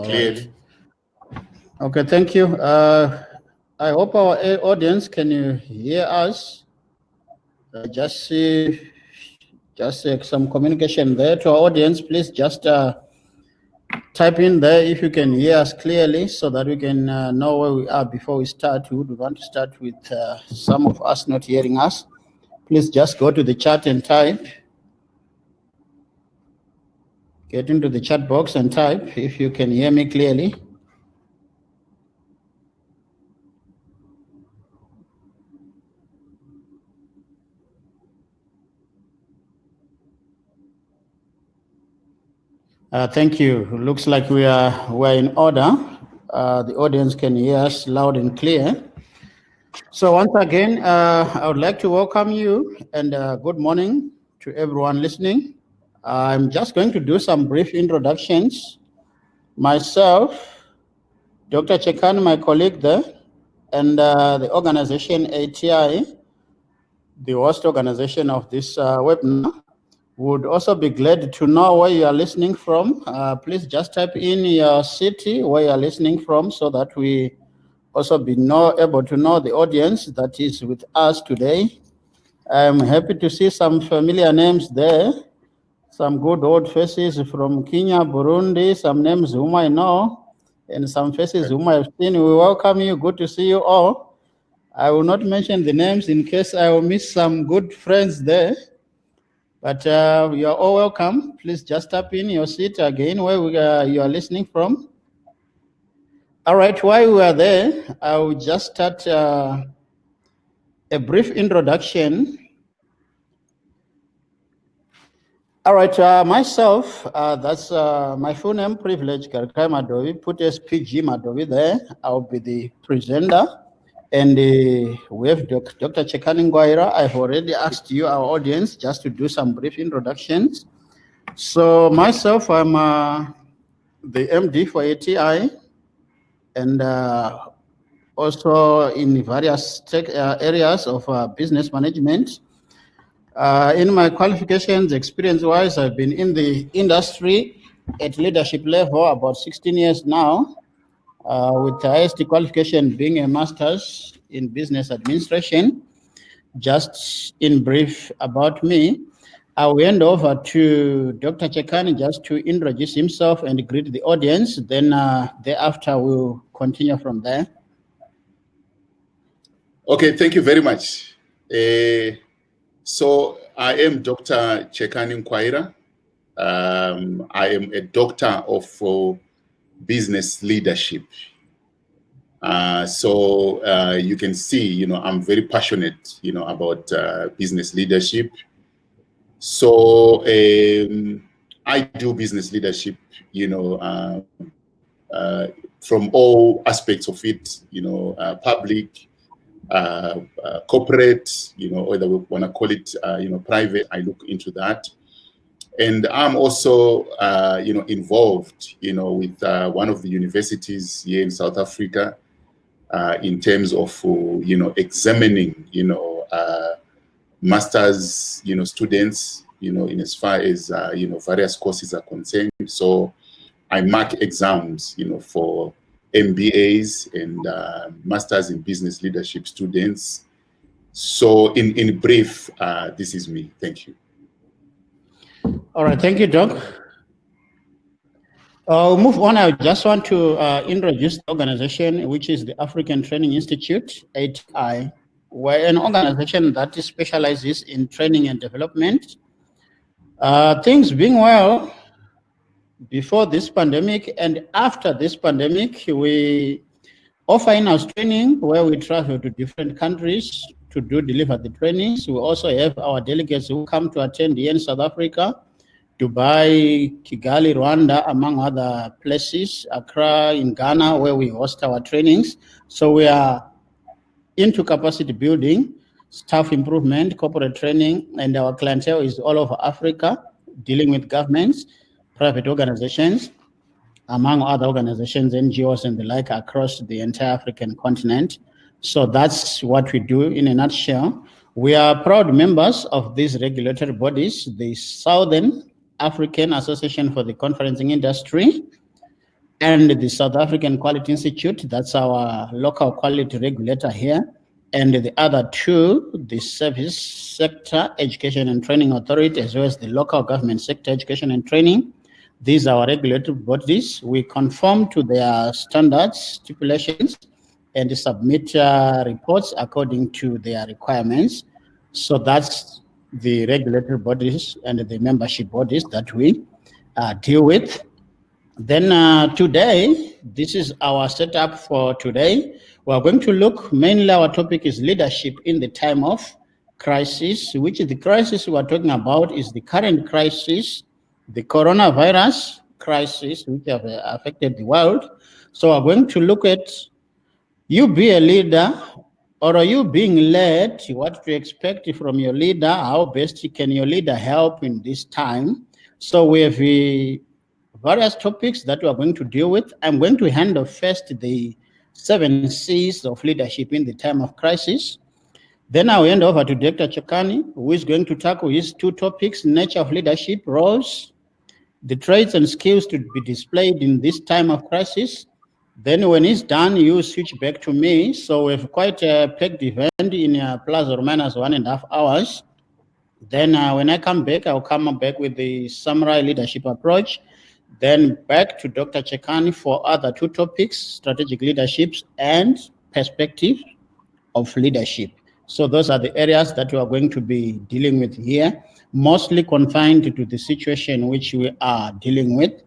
clearly. Okay, thank you. I hope our audience can hear us. Just some communication there to our audience. Please just type in there if you can hear us clearly, so that we can know where we are before we start. We would want to start with some of us not hearing us. Please just go to the chat and type. Get into the chat box and type if you can hear me clearly. Thank you. Looks like we're in order. The audience can hear us loud and clear. So once again, I would like to welcome you and good morning to everyone listening. I'm just going to do some brief introductions. Myself, Dr. Chekan, my colleague there, and the organization ATI, the host organization of this webinar, would also be glad to know where you are listening from. Please just type in your city where you are listening from, so that we also be able to know the audience that is with us today. I'm happy to see some familiar names there, some good old faces from Kenya, Burundi, some names whom I know, and some faces whom I've seen. We welcome you. Good to see you all. I will not mention the names in case I will miss some good friends there. But you are all welcome. Please just tap in your seat again where you are listening from. All right, while we are there, I will just start a brief introduction. All right, myself, that's my full name, Privilege Garkai Madovi. Put SPG Madovi there. I'll be the presenter. And we have Dr. Chekani Ngwaira. I've already asked you, our audience, just to do some brief introductions. So myself, I'm the MD for ATI, and also in various tech areas of business management. In my qualifications, experience-wise, I've been in the industry at leadership level about 16 years now, with the highest qualification being a master's in business administration. Just in brief about me, I will hand over to Dr. Chekani just to introduce himself and greet the audience. Then thereafter, we'll continue from there. Okay, thank you very much. So I am Dr. Chekani Ngwaira. I am a doctor of business leadership. So you can see, I'm very passionate, about business leadership. So I do business leadership, from all aspects of it, public, corporate, whether we want to call it, private. I look into that. And I'm also, involved, with one of the universities here in South Africa, in terms of, examining, master's, students, in as far as, various courses are concerned. So I mark exams, for MBAs and masters in business leadership students. So in brief, this is me. Thank you. All right, thank you, Doc. I'll move on. I just want to introduce the organization, which is the African Training Institute, ATI. We're an organization that specializes in training and development. Things being well, before this pandemic and after this pandemic, we offer in-house training where we travel to different countries to deliver the trainings. We also have our delegates who come to attend here in South Africa, Dubai, Kigali, Rwanda, among other places, Accra in Ghana, where we host our trainings. So we are into capacity building, staff improvement, corporate training, and our clientele is all over Africa, dealing with governments, private organizations, among other organizations, NGOs and the like across the entire African continent. So that's what we do in a nutshell. We are proud members of these regulatory bodies, the Southern African Association for the Conferencing Industry, and the South African Quality Institute, that's our local quality regulator here, and the other two, the Service Sector Education and Training Authority, as well as the Local Government Sector Education and Training. These are our regulatory bodies. We conform to their standards, stipulations, and submit reports according to their requirements. So that's the regulatory bodies and the membership bodies that we deal with. Then today, this is our setup for today. We're going to look, mainly our topic is leadership in the time of crisis, which is the crisis we're talking about is the current crisis, the coronavirus crisis, which have affected the world. So we're going to look at you be a leader, or are you being led, what to expect from your leader, how best can your leader help in this time. So we have various topics that we are going to deal with. I'm going to handle first the 7 C's of leadership in the time of crisis. Then I'll hand over to Dr. Chakani, who is going to tackle his 2 topics, nature of leadership, roles, the traits and skills to be displayed in this time of crisis. Then when he's done, you switch back to me. So we have quite a packed event in plus or minus 1.5 hours. Then when I come back, I'll come back with the samurai leadership approach. Then back to Dr. Chekani for other 2 topics, strategic leaderships and perspective of leadership. So those are the areas that we are going to be dealing with here, mostly confined to the situation which we are dealing with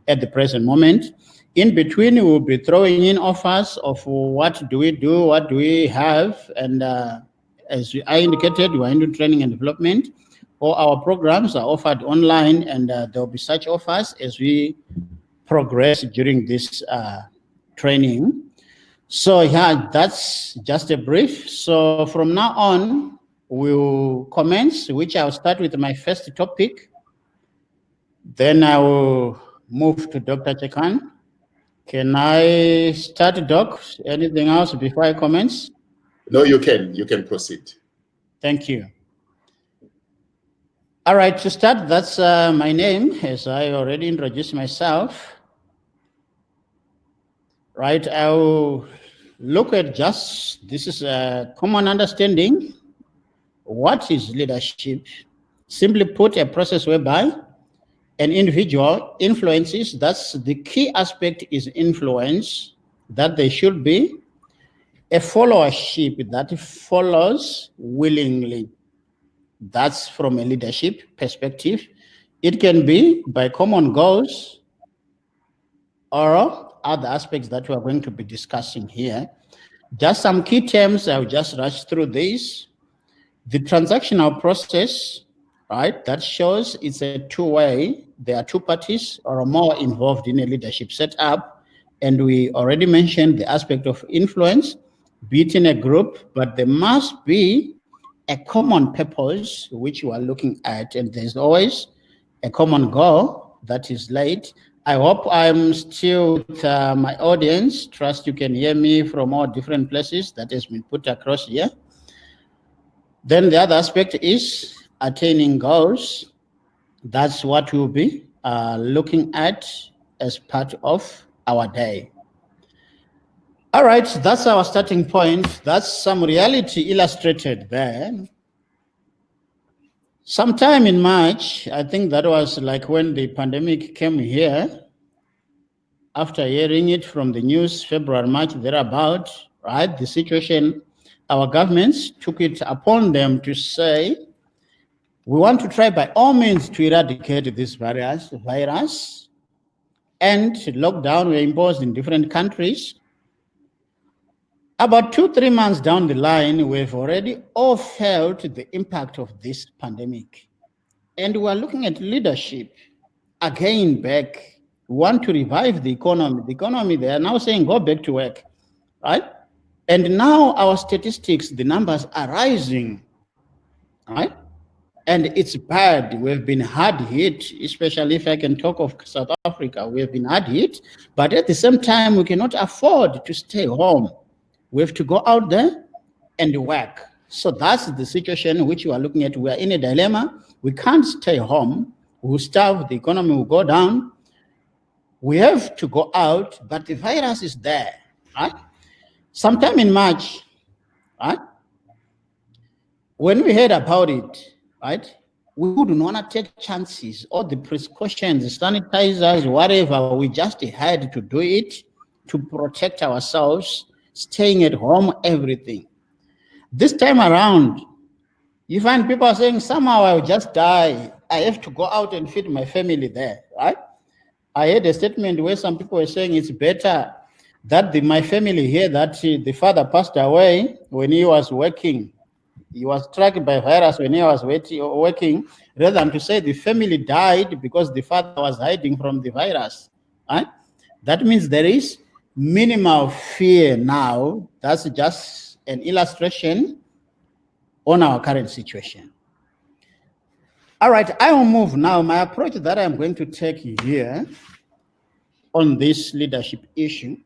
at the present moment. In between, we will be throwing in offers of what do we do, what do we have, and as I indicated, we are into training and development. All our programs are offered online, and there will be such offers as we progress during this training. So yeah, that's just a brief. So from now on, we'll commence, which I'll start with my first topic. Then I will move to Dr. Chekan. Can I start, Doc? Anything else before I commence? No, you can. You can proceed. Thank you. All right, to start, that's my name, as I already introduced myself. Right, I'll look at just, this is a common understanding. What is leadership? Simply put, a process whereby an individual influences, that's the key aspect is influence, that there should be a followership that follows willingly. That's from a leadership perspective. It can be by common goals or other aspects that we are going to be discussing here. Just some key terms, I'll just rush through these. The transactional process, right, that shows it's a two-way. There are 2 parties or more involved in a leadership setup. And we already mentioned the aspect of influence, be it in a group, but there must be a common purpose which you are looking at, and there's always a common goal that is laid. I hope I'm still with my audience. Trust you can hear me from all different places that has been put across here. Then the other aspect is attaining goals. That's what we'll be looking at as part of our day. All right, that's our starting point. That's some reality illustrated there. Sometime in March, I think that was like when the pandemic came here, after hearing it from the news, February, March, thereabout, right? The situation, our governments took it upon them to say, we want to try by all means to eradicate this virus, and lockdown were imposed in different countries. About 2-3 months down the line, we've already all felt the impact of this pandemic. And we're looking at leadership again back. We want to revive the economy. The economy, they are now saying go back to work, right? And now our statistics, the numbers are rising, right? And it's bad. We've been hard hit, especially if I can talk of South Africa. We have been hard hit, but at the same time, we cannot afford to stay home. We have to go out there and work. So that's the situation which we are looking at. We are in a dilemma. We can't stay home. We'll starve. The economy will go down. We have to go out, but the virus is there, right? Sometime in March, right? When we heard about it, right, we wouldn't want to take chances, all the precautions, sanitizers, whatever, we just had to do it to protect ourselves, staying at home, everything. This time around, you find people saying, somehow I'll just die. I have to go out and feed my family there, right? I heard a statement where some people were saying it's better that my family hear that the father passed away when he was working. He was struck by virus when he was working, rather than to say the family died because the father was hiding from the virus. Right? That means there is minimal fear now. That's just an illustration on our current situation. All right, I will move now. My approach that I'm going to take here on this leadership issue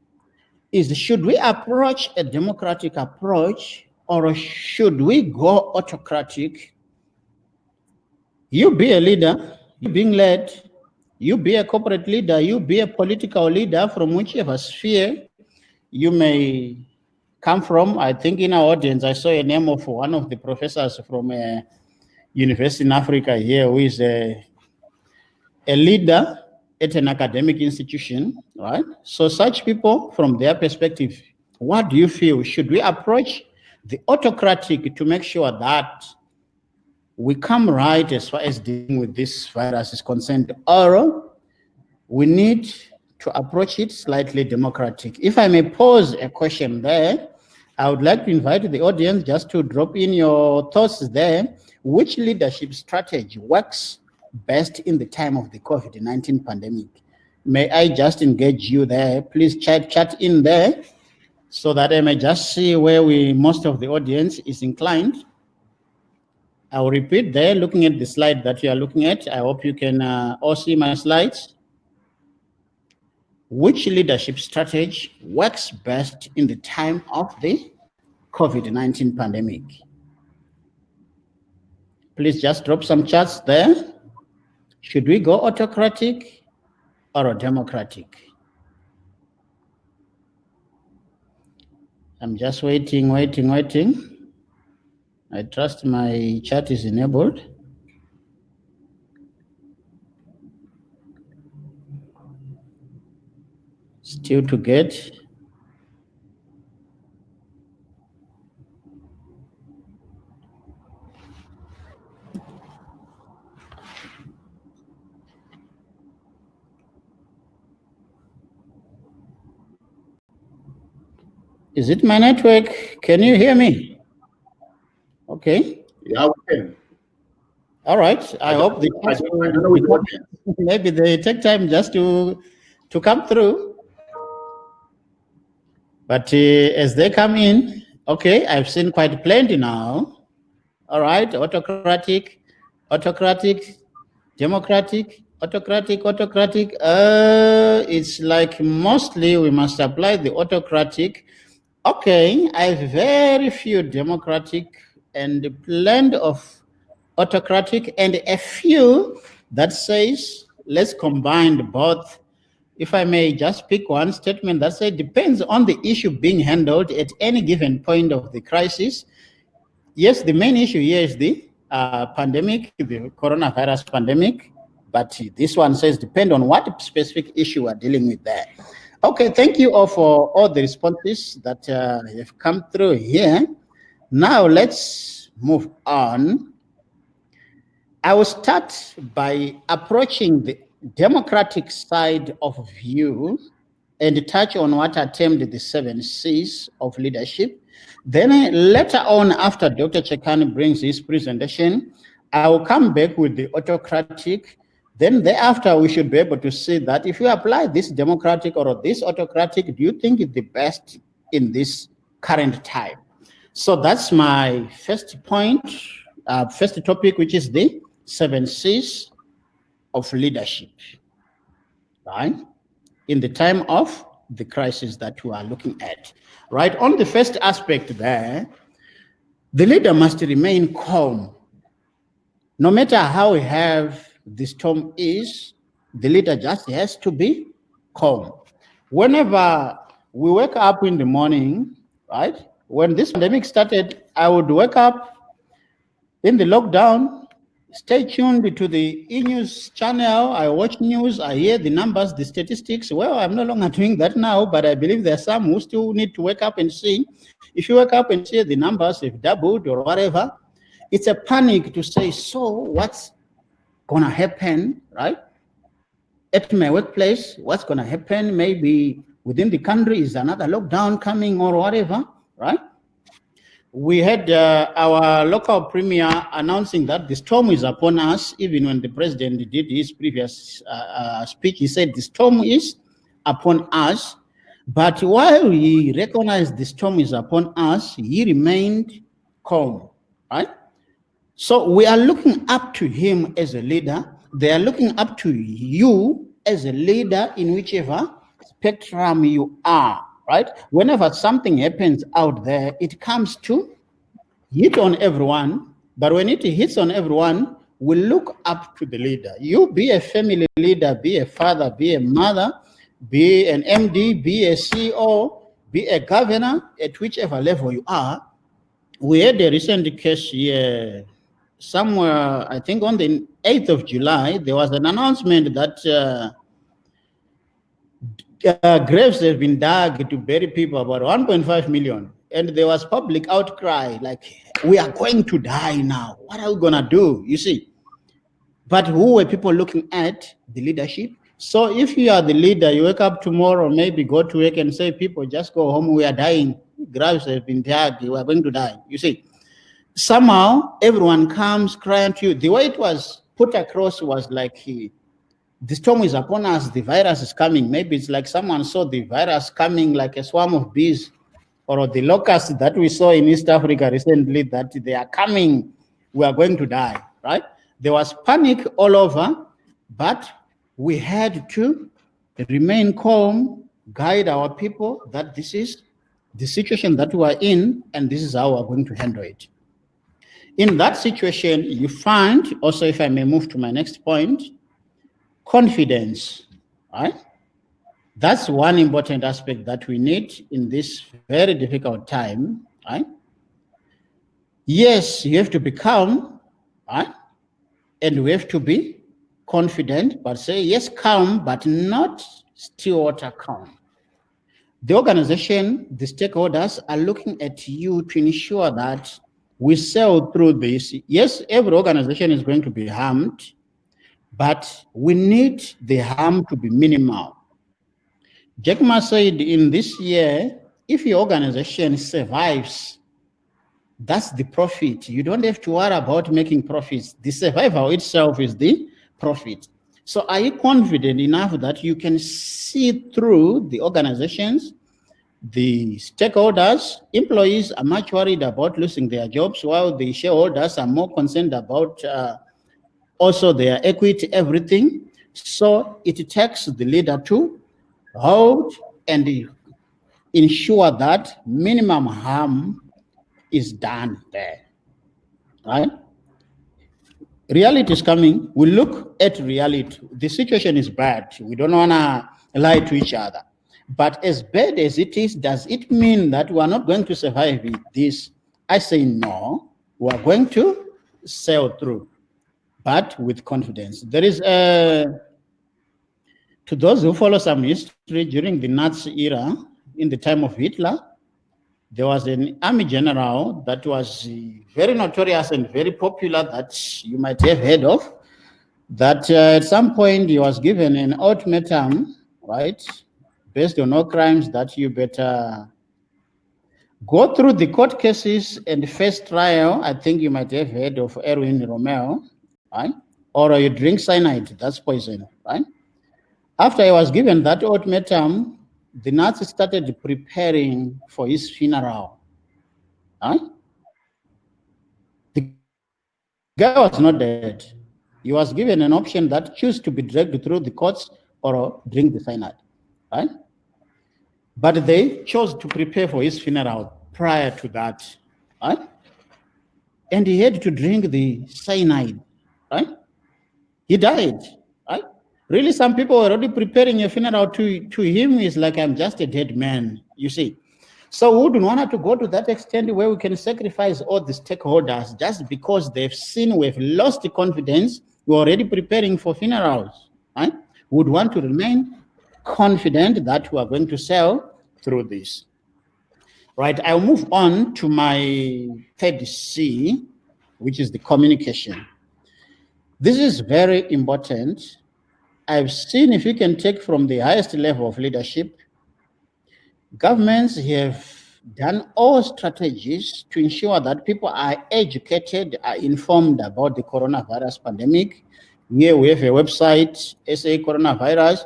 is, should we approach a democratic approach or should we go autocratic? You be a leader, you being led, you be a corporate leader, you be a political leader from whichever sphere you may come from. I think in our audience, I saw a name of one of the professors from a university in Africa here who is a leader at an academic institution, right? So such people, from their perspective, what do you feel? Should we approach the autocratic to make sure that we come right as far as dealing with this virus is concerned, or we need to approach it slightly democratic? If I may pose a question there, I would like to invite the audience just to drop in your thoughts there. Which leadership strategy works best in the time of the COVID-19 pandemic? May I just engage you there? Please chat in there so that I may just see where most of the audience is inclined. I will repeat there, looking at the slide that you are looking at. I hope you can all see my slides. Which leadership strategy works best in the time of the COVID-19 pandemic? Please just drop some chats there. Should we go autocratic or democratic? I'm just waiting. I trust my chat is enabled. Still to get. Is it my network? Can you hear me? Okay. Yeah, we can. All right. I hope the I don't know which one. maybe they take time just to come through. But as they come in, okay, I've seen quite plenty now. All right, autocratic, democratic, autocratic. It's like mostly we must apply the autocratic. Okay, I have very few democratic and plenty of autocratic and a few that says, let's combine both. If I may just pick one statement that says, depends on the issue being handled at any given point of the crisis. Yes, the main issue here is the pandemic, the coronavirus pandemic, but this one says depend on what specific issue we're dealing with there. Okay, thank you all for all the responses that have come through here. Now let's move on. I will start by approaching the democratic side of view and touch on what I termed the 7 C's of leadership. Then later on, after Dr. Chekani brings his presentation, I will come back with the autocratic. Then thereafter, we should be able to see that if you apply this democratic or this autocratic, do you think it's the best in this current time? So that's my first point, first topic, which is the 7 C's of leadership, right? In the time of the crisis that we are looking at, right? On the first aspect there, the leader must remain calm. No matter how heavy the storm is, the leader just has to be calm. Whenever we wake up in the morning, right? When this pandemic started, I would wake up in the lockdown, stay tuned to the e-news channel. I watch news, I hear the numbers, the statistics. Well, I'm no longer doing that now, but I believe there are some who still need to wake up and see. If you wake up and see the numbers, if doubled or whatever, it's a panic to say, so what's gonna happen, right? At my workplace, what's gonna happen? Maybe within the country, is another lockdown coming or whatever, right? We had our local premier announcing that the storm is upon us. Even when the president did his previous speech, he said the storm is upon us. But while he recognized the storm is upon us, he remained calm, right? So we are looking up to him as a leader. They are looking up to you as a leader in whichever spectrum you are, right? Whenever something happens out there, it comes to hit on everyone, but when it hits on everyone, we look up to the leader. You be a family leader, be a father, be a mother, be an MD, be a CEO, be a governor, at whichever level you are. We had a recent case here, somewhere, I think on the 8th of July, there was an announcement that graves have been dug to bury people, about 1.5 million. And there was public outcry, like, we are going to die now. What are we going to do? You see. But who were people looking at? The leadership. So if you are the leader, you wake up tomorrow, maybe go to work and say, people, just go home. We are dying. Graves have been dug. We are going to die. You see. Somehow, everyone comes crying to you. The way it was put across was like, the storm is upon us, the virus is coming. Maybe it's like someone saw the virus coming like a swarm of bees, or the locusts that we saw in East Africa recently, that they are coming, we are going to die, right? There was panic all over, but we had to remain calm, guide our people that this is the situation that we are in, and this is how we're going to handle it. In that situation, you find, also if I may move to my next point, confidence, right? That's one important aspect that we need in this very difficult time, right? Yes, you have to be calm, right? And we have to be confident, but say, yes, calm, but not still water calm. The organization, the stakeholders are looking at you to ensure that we sail through this. Yes, every organization is going to be harmed, but we need the harm to be minimal. Jack Ma said in this year, if your organization survives, that's the profit. You don't have to worry about making profits. The survival itself is the profit. So are you confident enough that you can see through the organizations, the stakeholders? Employees are much worried about losing their jobs, while the shareholders are more concerned about also their equity, everything. So it takes the leader to hold and ensure that minimum harm is done there, right? Reality is coming. We look at reality. The situation is bad. We don't want to lie to each other. But as bad as it is, does it mean that we are not going to survive with this? I say no. We are going to sail through, but with confidence. There is to those who follow some history, during the Nazi era, in the time of Hitler, there was an army general that was very notorious and very popular that you might have heard of, that at some point he was given an ultimatum, right, based on no crimes, that you better go through the court cases and face trial. I think you might have heard of Erwin Romeo, right? Or you drink cyanide, that's poison, right? After he was given that ultimatum, the Nazis started preparing for his funeral. Right? The guy was not dead. He was given an option that choose to be dragged through the courts or drink the cyanide. Right? But they chose to prepare for his funeral prior to that. Right? And he had to drink the cyanide. Right? He died. Right? Really, some people are already preparing a funeral to him. Is like, I'm just a dead man, you see. So we wouldn't want to go to that extent where we can sacrifice all the stakeholders just because they've seen we've lost the confidence. We're already preparing for funerals, right? We would want to remain confident that we are going to sell through this. Right, I'll move on to my third C, which is the communication. This is very important. I've seen, if you can take from the highest level of leadership, governments have done all strategies to ensure that people are educated, are informed about the coronavirus pandemic. Here we have a website, SA Coronavirus.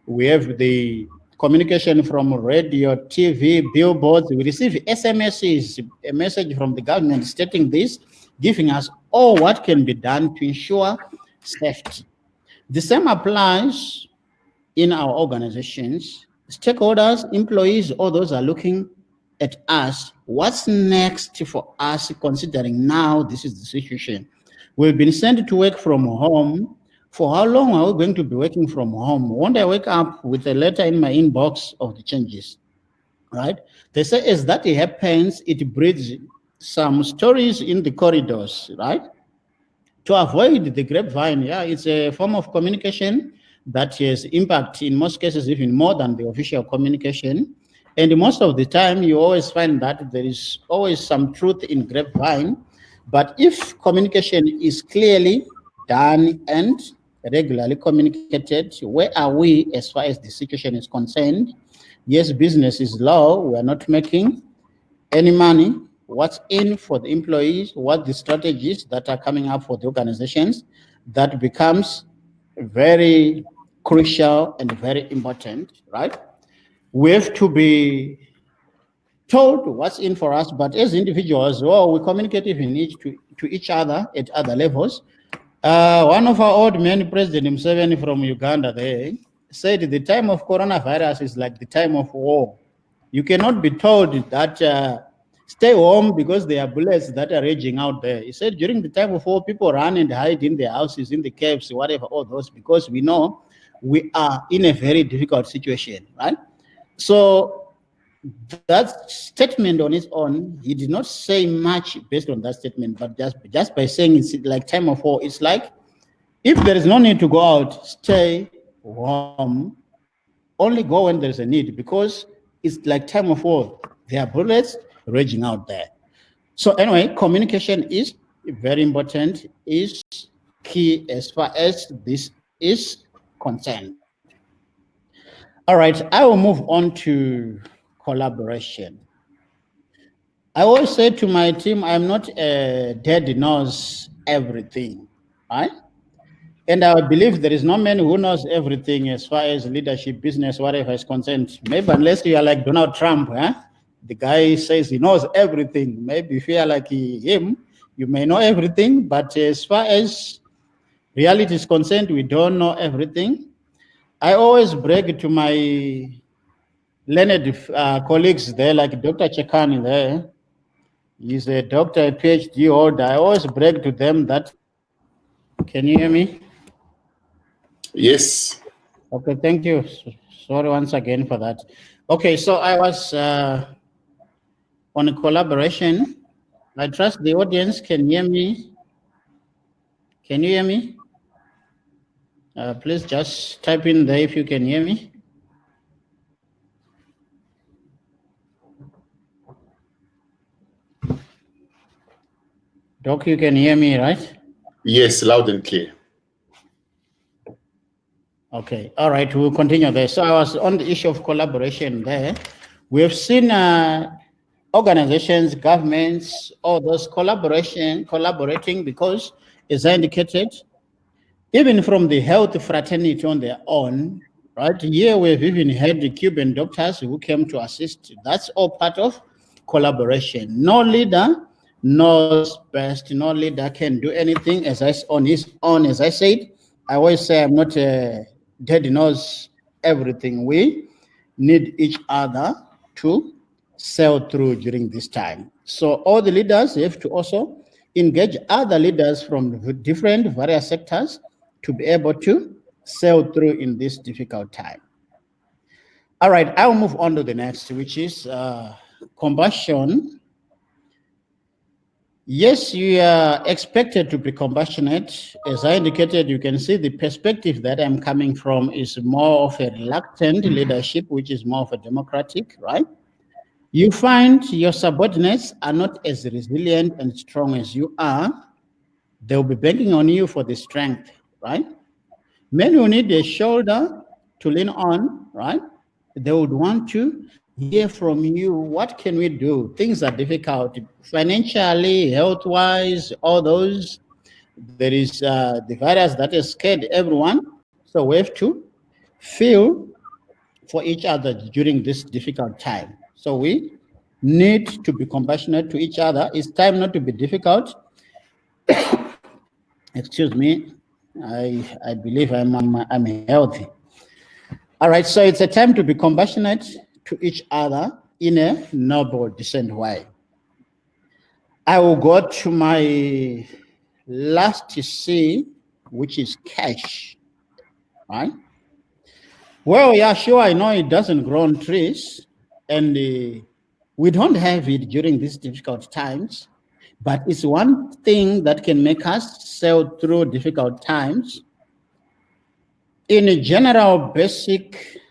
We have the communication from radio, TV, billboards. We receive SMSs, a message from the government stating this, giving us all what can be done to ensure safety. The same applies in our organizations. Stakeholders, employees, all those are looking at us. What's next for us, considering now this is the situation? We've been sent to work from home. For how long are we going to be working from home? Won't I wake up with a letter in my inbox of the changes, right? They say as that it happens, it breeds some stories in the corridors, right? To avoid the grapevine, yeah, it's a form of communication that has impact in most cases, even more than the official communication. And most of the time, you always find that there is always some truth in grapevine. But if communication is clearly done and regularly communicated, where are we as far as the situation is concerned? Yes, business is low. We are not making any money. What's in for the employees? What the strategies that are coming up for the organizations? That becomes very crucial and very important, right? We have to be told what's in for us, but as individuals, well, we communicate even to each other at other levels. One of our old men, President Museveni from Uganda, there said the time of coronavirus is like the time of war. You cannot be told that stay home because there are bullets that are raging out there. He said during the time of war, people run and hide in their houses, in the caves, whatever, all those, because we know we are in a very difficult situation, right? So that statement on its own, he did not say much based on that statement, but just by saying it's like time of war, it's like if there is no need to go out, stay home, only go when there's a need, because it's like time of war. There are bullets raging out there. So anyway, communication is very important, is key as far as this is concerned. All right, I will move on to collaboration. I always say to my team, I'm not a dead knows everything, right? And I believe there is no man who knows everything as far as leadership, business, whatever is concerned. Maybe unless you are like Donald Trump, the guy says he knows everything. Maybe if you are like him, you may know everything, but as far as reality is concerned, we don't know everything. I always brag to my learned colleagues there, like Dr. Chekani there. He's a doctor, a PhD holder. I always brag to them that, can you hear me? Yes. Okay, thank you. Sorry once again for that. Okay, so I was on a collaboration. I trust the audience can hear me. Can you hear me? Please just type in there if you can hear me. Doc, you can hear me, right? Yes, loud and clear. Okay, all right, we'll continue there. So I was on the issue of collaboration there. We have seen organizations, governments, all those collaborating because, as I indicated, even from the health fraternity on their own, right? Here we've even had the Cuban doctors who came to assist. That's all part of collaboration. No leader knows best. No leader can do anything on his own. As I said, I always say I'm not a dead knows everything. We need each other to sail through during this time. So all the leaders have to also engage other leaders from different various sectors to be able to sail through in this difficult time. All right, I'll move on to the next, which is combustion. Yes, you are expected to be compassionate. As I indicated, you can see the perspective that I'm coming from is more of a reluctant leadership, which is more of a democratic, right? You find your subordinates are not as resilient and strong as you are. They'll be banking on you for the strength, right? Men who need a shoulder to lean on, right? They would want to hear from you. What can we do? Things are difficult financially, health-wise, all those. There is the virus that has scared everyone. So we have to feel for each other during this difficult time. So we need to be compassionate to each other. It's time not to be difficult. Excuse me. I believe I'm healthy. All right, so it's a time to be compassionate to each other in a noble, decent way. I will go to my last C, which is cash, right? Well, yeah, sure, I know it doesn't grow on trees, and we don't have it during these difficult times, but it's one thing that can make us sail through difficult times. In a general basic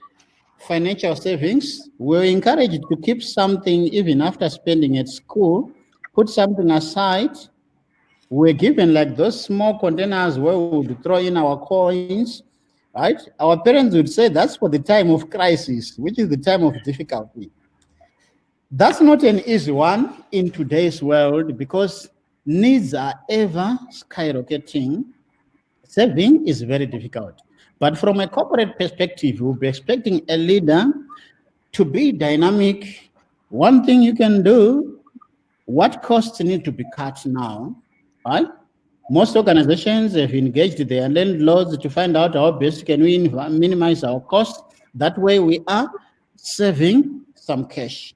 financial savings, we're encouraged to keep something even after spending at school, put something aside. We're given like those small containers where we would throw in our coins, right? Our parents would say that's for the time of crisis, which is the time of difficulty. That's not an easy one in today's world because needs are ever skyrocketing. Saving is very difficult. But from a corporate perspective, we'll be expecting a leader to be dynamic. One thing you can do, what costs need to be cut now, right? Most organizations have engaged their landlords to find out how best can we minimize our costs. That way we are saving some cash.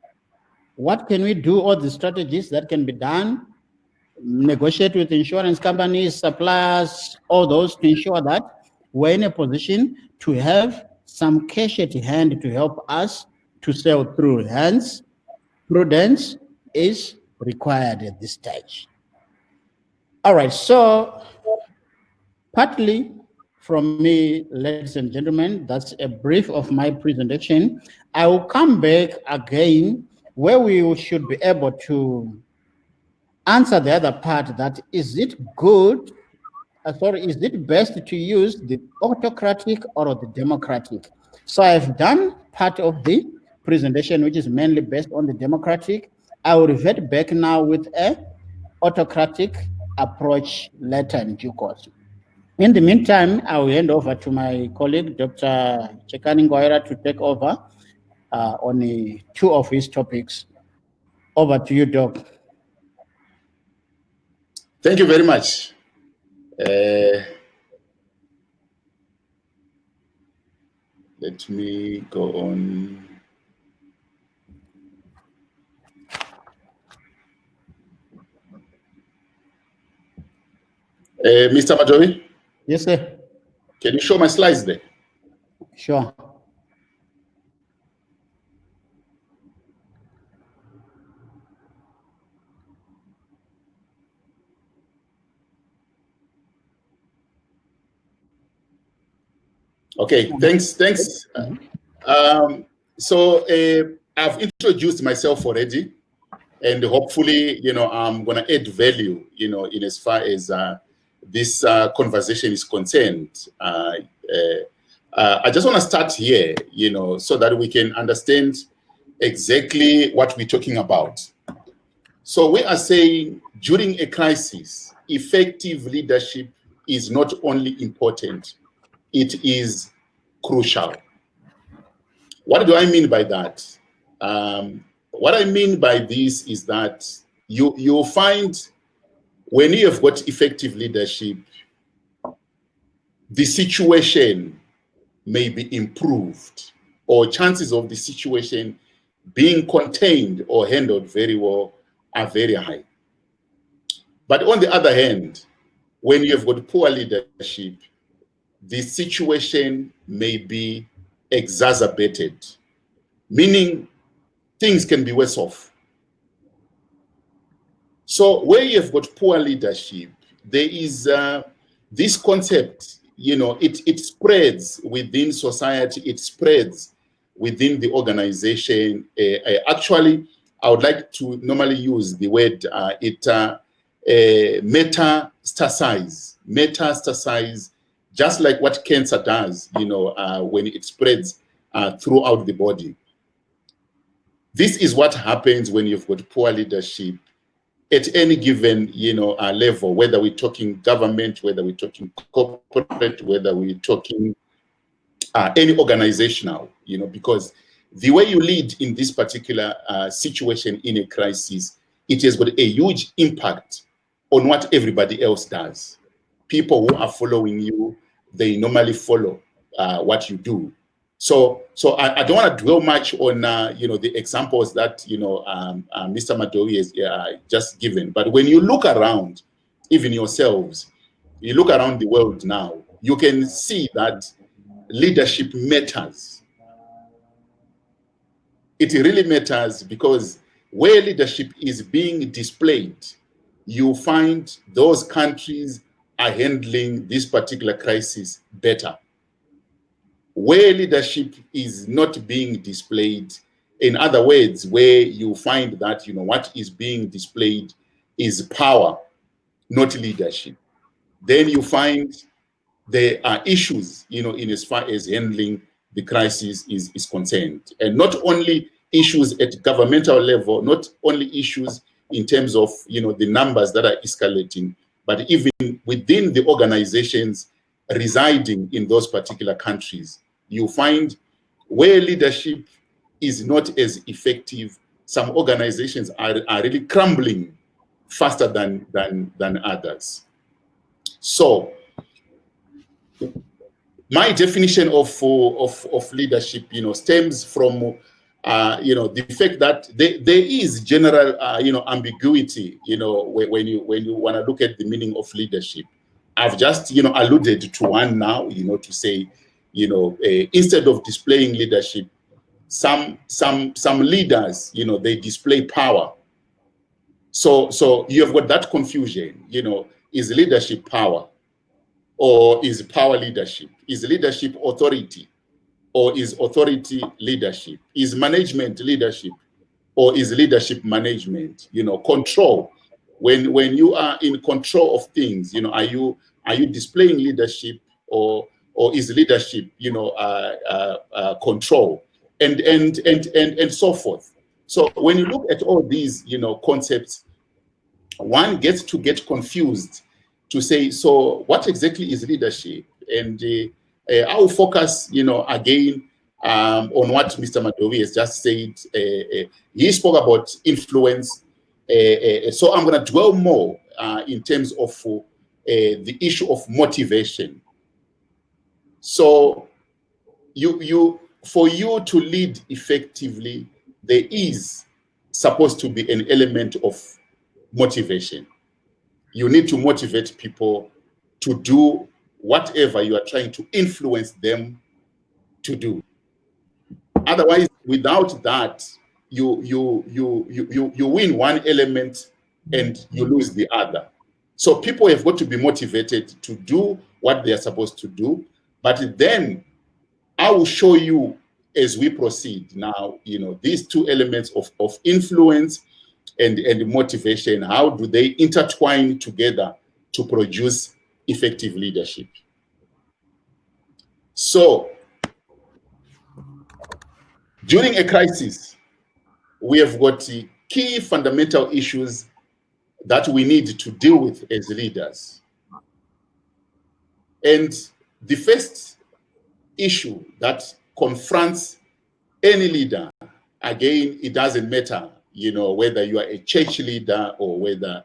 What can we do? All the strategies that can be done, negotiate with insurance companies, suppliers, all those to ensure that we're in a position to have some cash at hand to help us to sail through. Hence, prudence is required at this stage. All right, so partly from me, ladies and gentlemen, that's a brief of my presentation. I will come back again where we should be able to answer the other part, that is it good, is it best to use the autocratic or the democratic? So I've done part of the presentation, which is mainly based on the democratic. I will revert back now with a autocratic approach later in due course. In the meantime, I will hand over to my colleague, Dr. Chekani Ngoira, to take over on two of his topics. Over to you, Doc. Thank you very much. Let me go on. Mr. Majovi? Yes, sir. Can you show my slides there? Sure. Okay, thanks. So I've introduced myself already, and hopefully, I'm going to add value, in as far as this conversation is concerned. I just want to start here, so that we can understand exactly what we're talking about. So we are saying during a crisis, effective leadership is not only important, it is crucial. What do I mean by that? What I mean by this is that you'll find when you have got effective leadership, the situation may be improved, or chances of the situation being contained or handled very well are very high. But on the other hand, when you've got poor leadership, the situation may be exacerbated, meaning things can be worse off. So where you've got poor leadership, there is this concept, it spreads within society, it spreads within the organization. Actually, I would like to normally use the word metastasize, just like what cancer does, when it spreads throughout the body. This is what happens when you've got poor leadership at any given, level, whether we're talking government, whether we're talking corporate, whether we're talking any organizational, because the way you lead in this particular situation in a crisis, it has got a huge impact on what everybody else does. People who are following you, they normally follow what you do. So I don't want to dwell much on the examples that Mr. Madowi has just given. But when you look around, even yourselves, you look around the world now, you can see that leadership matters. It really matters, because where leadership is being displayed, you find those countries are handling this particular crisis better. Where leadership is not being displayed, in other words, where you find that what is being displayed is power, not leadership, then you find there are issues, in as far as handling the crisis is concerned. And not only issues at governmental level, not only issues in terms of the numbers that are escalating, but even within the organizations residing in those particular countries, you find where leadership is not as effective, some organizations are really crumbling faster than others. So my definition of leadership, stems from the fact that there is general ambiguity, when you want to look at the meaning of leadership. I've just alluded to one now, to say, instead of displaying leadership, some leaders, they display power. So you have got that confusion, is leadership power, or is power leadership? Is leadership authority, or is authority leadership? Is management leadership, or is leadership management? Control. When you are in control of things, are you displaying leadership, or is leadership control, and so forth. So when you look at all these concepts, one gets to get confused to say, so what exactly is leadership? And I will focus again on what Mr. Madowi has just said. He spoke about influence, so I'm going to dwell more in terms of the issue of motivation. So for you to lead effectively, there is supposed to be an element of motivation. You need to motivate people to do whatever you are trying to influence them to do. Otherwise, without that, you win one element and you lose the other. So people have got to be motivated to do what they are supposed to do. But then I will show you as we proceed now, these two elements of influence and motivation, how do they intertwine together to produce effective leadership? So during a crisis, we have got key fundamental issues that we need to deal with as leaders. And the first issue that confronts any leader, again, it doesn't matter, whether you are a church leader or whether,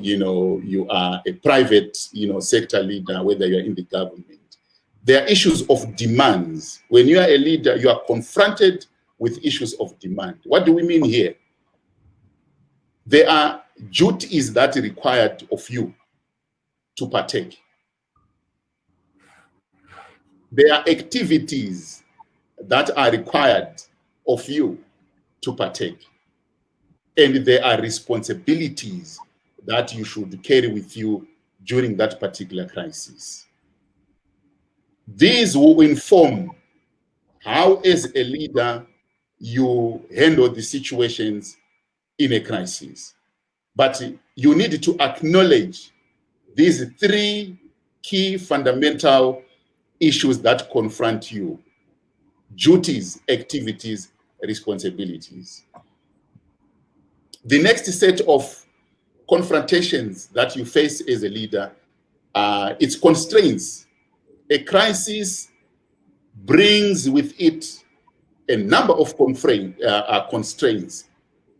you are a private, sector leader, whether you're in the government. There are issues of demands. When you are a leader, you are confronted with issues of demand. What do we mean here? There are duties that are required of you to partake. There are activities that are required of you to partake. And there are responsibilities that you should carry with you during that particular crisis. These will inform how, as a leader, you handle the situations in a crisis. But you need to acknowledge these three key fundamental issues that confront you: duties, activities, responsibilities. The next set of confrontations that you face as a leader, it's constraints. A crisis brings with it a number of constraints,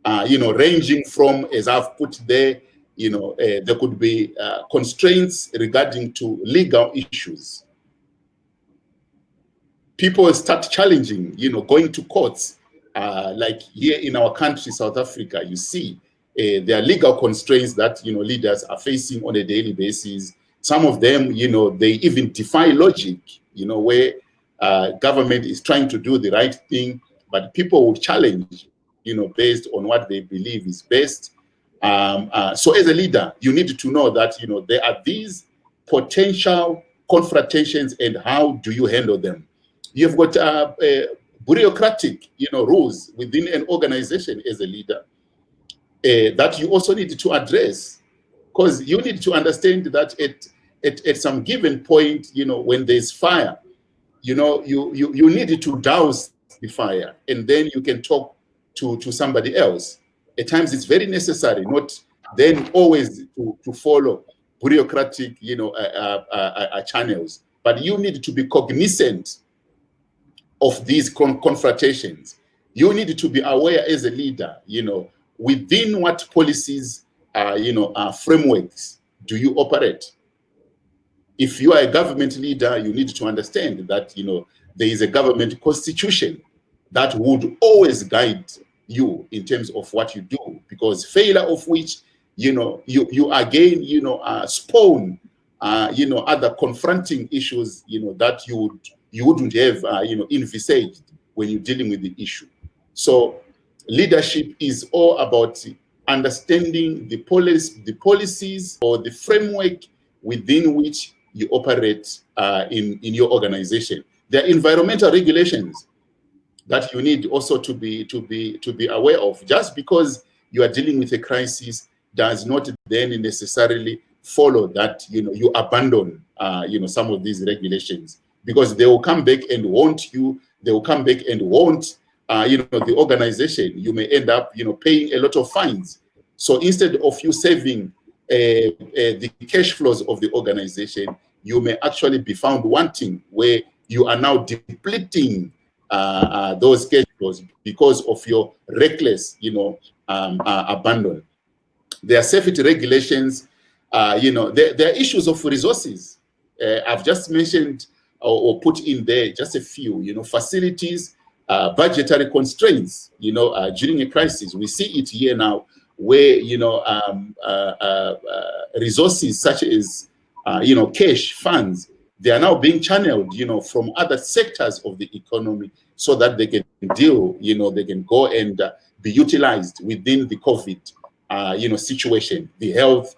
ranging from, as I've put there, there could be constraints regarding to legal issues. People start challenging, going to courts. Like here in our country, South Africa, you see there are legal constraints that leaders are facing on a daily basis. Some of them, they even defy logic, where government is trying to do the right thing, but people will challenge, based on what they believe is best. So as a leader, you need to know that, there are these potential confrontations, and how do you handle them? You've got bureaucratic, rules within an organization as a leader that you also need to address, because you need to understand that at some given point, when there's fire, you need to douse the fire, and then you can talk to somebody else. At times it's very necessary, not then always to follow bureaucratic, channels, but you need to be cognizant of these confrontations. You need to be aware as a leader, within what policies, frameworks do you operate. If you are a government leader, you need to understand that, there is a government constitution that would always guide you in terms of what you do, because failure of which, you again, spawn, other confronting issues, that you wouldn't have, envisaged when you're dealing with the issue. So leadership is all about understanding the policies or the framework within which you operate in your organization. There are environmental regulations that you need also to be aware of. Just because you are dealing with a crisis does not then necessarily follow that you abandon some of these regulations, because they will come back and want you. They will come back and want the organization. You may end up paying a lot of fines. So instead of you saving the cash flows of the organization, you may actually be found wanting, where you are now depleting those cash flows because of your reckless abandon. There are safety regulations. There are issues of resources. I've just mentioned or put in there just a few, facilities, budgetary constraints, during a crisis. We see it here now, where, resources such as, cash funds, they are now being channeled, from other sectors of the economy, so that they can deal, they can go and be utilized within the COVID, situation, the health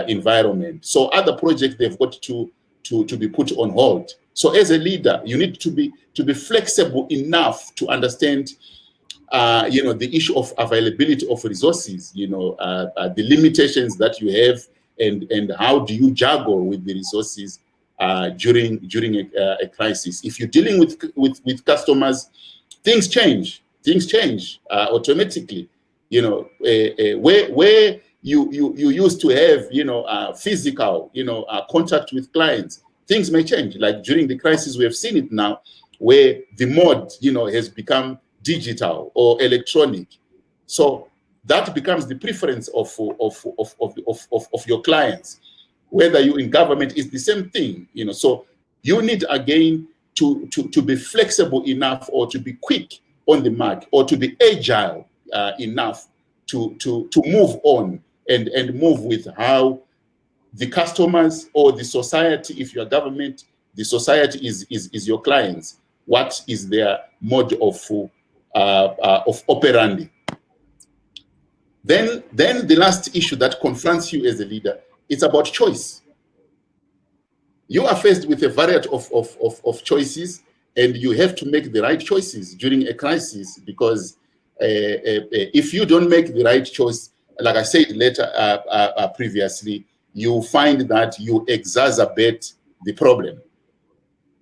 environment. So other projects, they've got to be put on hold. So as a leader, you need to be flexible enough to understand, the issue of availability of resources, the limitations that you have, and how do you juggle with the resources during a crisis. If you're dealing with customers, things change automatically. Where you used to have physical contact with clients, things may change. Like during the crisis, we have seen it now, where the mode has become digital or electronic. So that becomes the preference of your clients. Whether you're in government, is the same thing. So you need again to be flexible enough, or to be quick on the mark, or to be agile enough to move on and move with how the customers or the society, if you're government, The society is your clients. What is their mode of operandi? Then the last issue that confronts you as a leader, it's about choice. You are faced with a variety of choices, and you have to make the right choices during a crisis, because if you don't make the right choice, like I said previously, you find that you exacerbate the problem.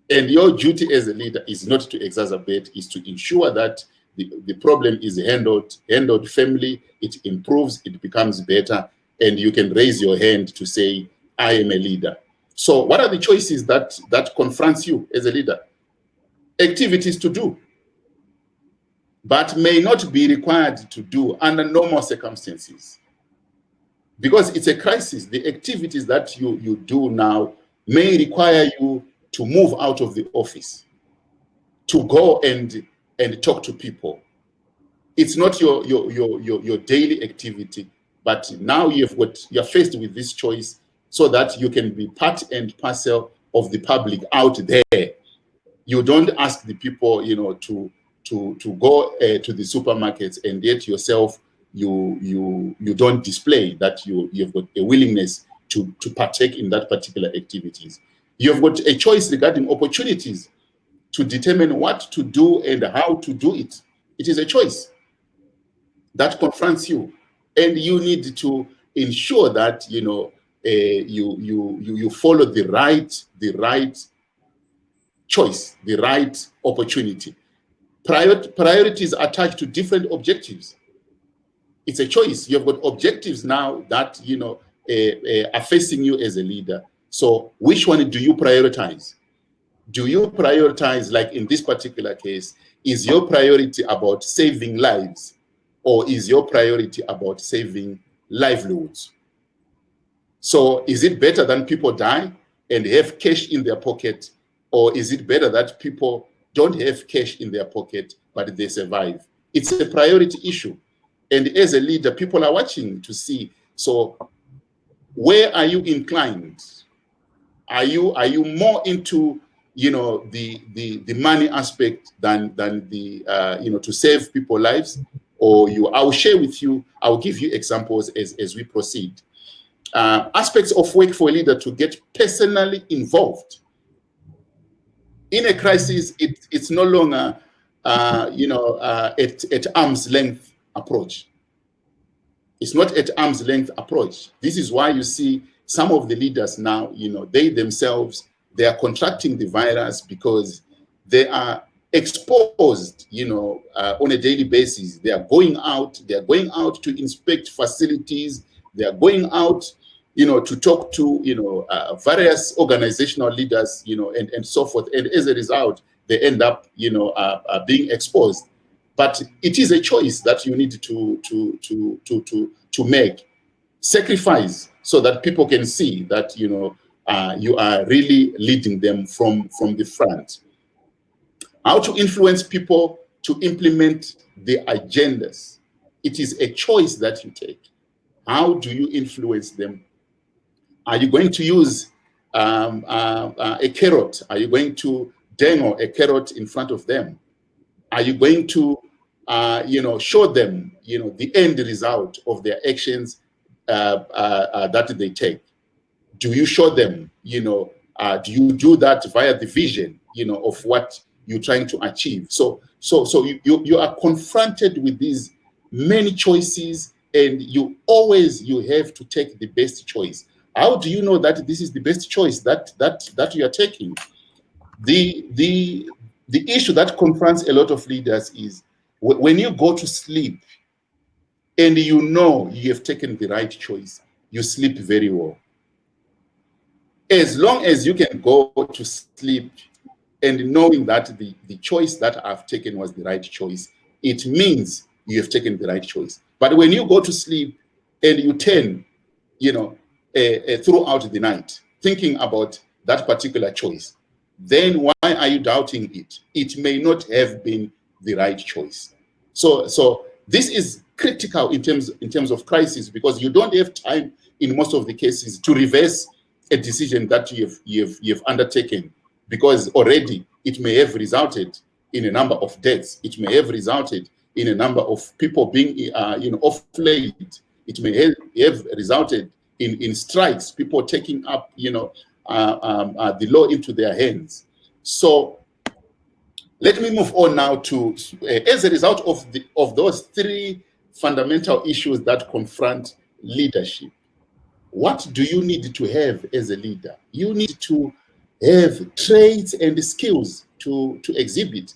And your duty as a leader is not to exacerbate, is to ensure that the problem is handled firmly, it improves, it becomes better, and you can raise your hand to say, I am a leader. So what are the choices that confronts you as a leader? Activities to do, but may not be required to do under normal circumstances. Because it's a crisis, the activities that you do now may require you to move out of the office, to go and talk to people. It's not your daily activity, but now you're faced with this choice, so that you can be part and parcel of the public out there. You don't ask the people, to go to the supermarkets, and yet yourself you don't display that you've got a willingness to partake in that particular activities. You've got a choice regarding opportunities to determine what to do and how to do it. It is a choice that confronts you, and you need to ensure that you follow the right choice, the right opportunity. Priorities attached to different objectives. It's a choice. You've got objectives now that are facing you as a leader. So which one do you prioritize? Do you prioritize, like in this particular case, is your priority about saving lives, or is your priority about saving livelihoods? So is it better that people die and have cash in their pocket, or is it better that people don't have cash in their pocket, but they survive? It's a priority issue. And as a leader, people are watching to see, so where are you inclined? Are you more into the money aspect than the to save people lives? Or I'll share with you, I'll give you examples as we proceed. Aspects of work for a leader to get personally involved. In a crisis, it's no longer at arm's length approach. It's not at arm's length approach. This is why you see some of the leaders now, they themselves, they are contracting the virus because they are exposed, on a daily basis. They are going out to inspect facilities. They are going out, to talk to, various organizational leaders, and so forth. And as a result, they end up, being exposed. But it is a choice that you need to make, sacrifice, so that people can see that, you are really leading them from the front. How to influence people to implement the agendas. It is a choice that you take. How do you influence them? Are you going to use a carrot? Are you going to dangle a carrot in front of them? Are you going to, show them, the end result of their actions that they take? Do you show them, do you do that via the vision, of what you're trying to achieve? So you are confronted with these many choices, and you have to take the best choice. How do you know that this is the best choice that you are taking? The issue that confronts a lot of leaders is when you go to sleep and you know you have taken the right choice, you sleep very well. As long as you can go to sleep and knowing that the choice that I've taken was the right choice, it means you have taken the right choice. But when you go to sleep and you turn, throughout the night, thinking about that particular choice, then why are you doubting it? It may not have been the right choice. So this is critical in terms of crisis, because you don't have time in most of the cases to reverse a decision that you've undertaken. because already it may have resulted in a number of deaths. It may have resulted in a number of people being off late. It may have resulted in strikes, people taking up the law into their hands. So let me move on now to, as a result of those three fundamental issues that confront leadership, what do you need to have as a leader? You need to have traits and skills to exhibit.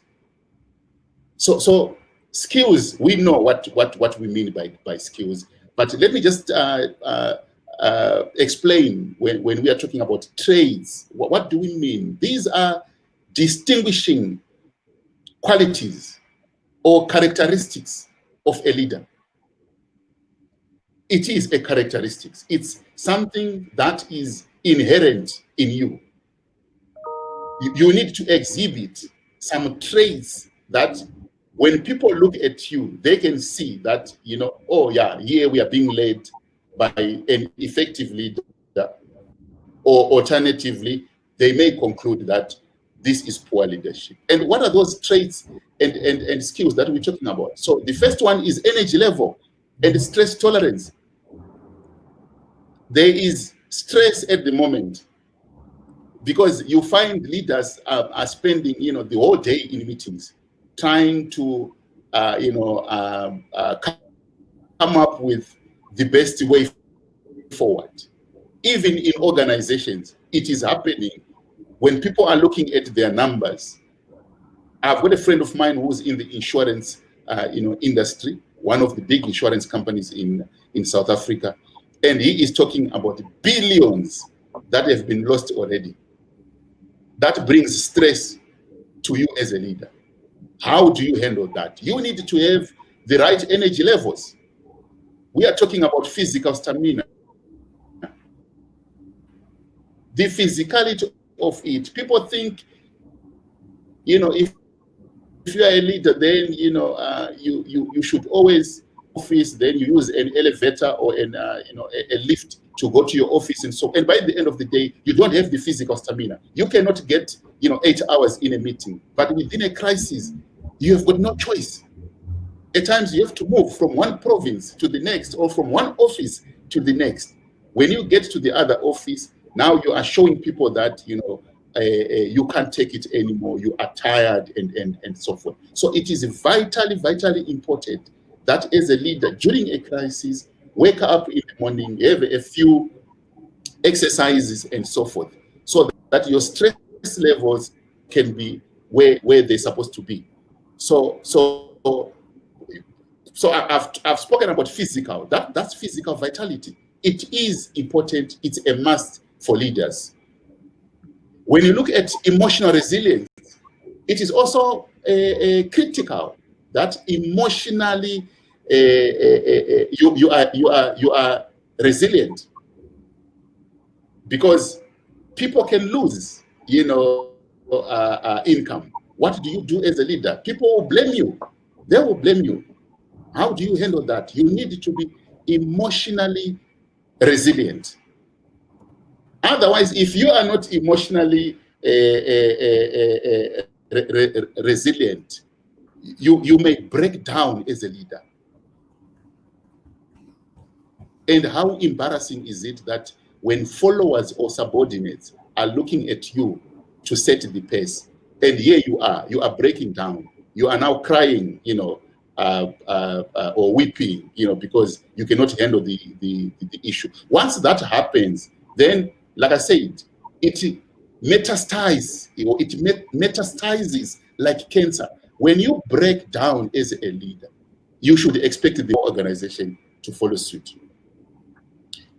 So skills, we know what we mean by skills, but let me just explain when we are talking about traits, what do we mean? These are distinguishing qualities or characteristics of a leader. It is a characteristics. It's something that is inherent in you. You need to exhibit some traits that when people look at you, they can see that, oh yeah, here we are being led by an effective leader. Or alternatively, they may conclude that this is poor leadership. And what are those traits and skills that we're talking about? So the first one is energy level and stress tolerance. There is stress at the moment because you find leaders are spending, the whole day in meetings, trying to, come up with the best way forward. Even in organizations, it is happening when people are looking at their numbers. I've got a friend of mine who's in the insurance, industry, one of the big insurance companies in South Africa, and he is talking about billions that have been lost already. That brings stress to you as a leader. How do you handle that? You need to have the right energy levels. We are talking about physical stamina. The physicality of it. People think, if you are a leader, then you should always office. Then you use an elevator or a lift to go to your office, and by the end of the day, you don't have the physical stamina. You cannot get 8 hours in a meeting. But within a crisis, you have got no choice. At times, you have to move from one province to the next, or from one office to the next. When you get to the other office, now you are showing people that you can't take it anymore. You are tired, and so forth. So it is vitally important that as a leader during a crisis, wake up in the morning, have a few exercises and so forth, so that your stress levels can be where they're supposed to be. So I've spoken about physical. That's physical vitality. It is important. It's a must for leaders. When you look at emotional resilience, it is also critical that emotionally you are resilient, because people can lose income. What do you do as a leader? People will blame you. They will blame you. How do you handle that? You need to be emotionally resilient. Otherwise, if you are not emotionally resilient, you may break down as a leader. And how embarrassing is it that when followers or subordinates are looking at you to set the pace, and here you are breaking down. You are now crying, or weeping, because you cannot handle the issue. Once that happens, then, like I said, it metastasizes like cancer. When you break down as a leader, you should expect the organization to follow suit.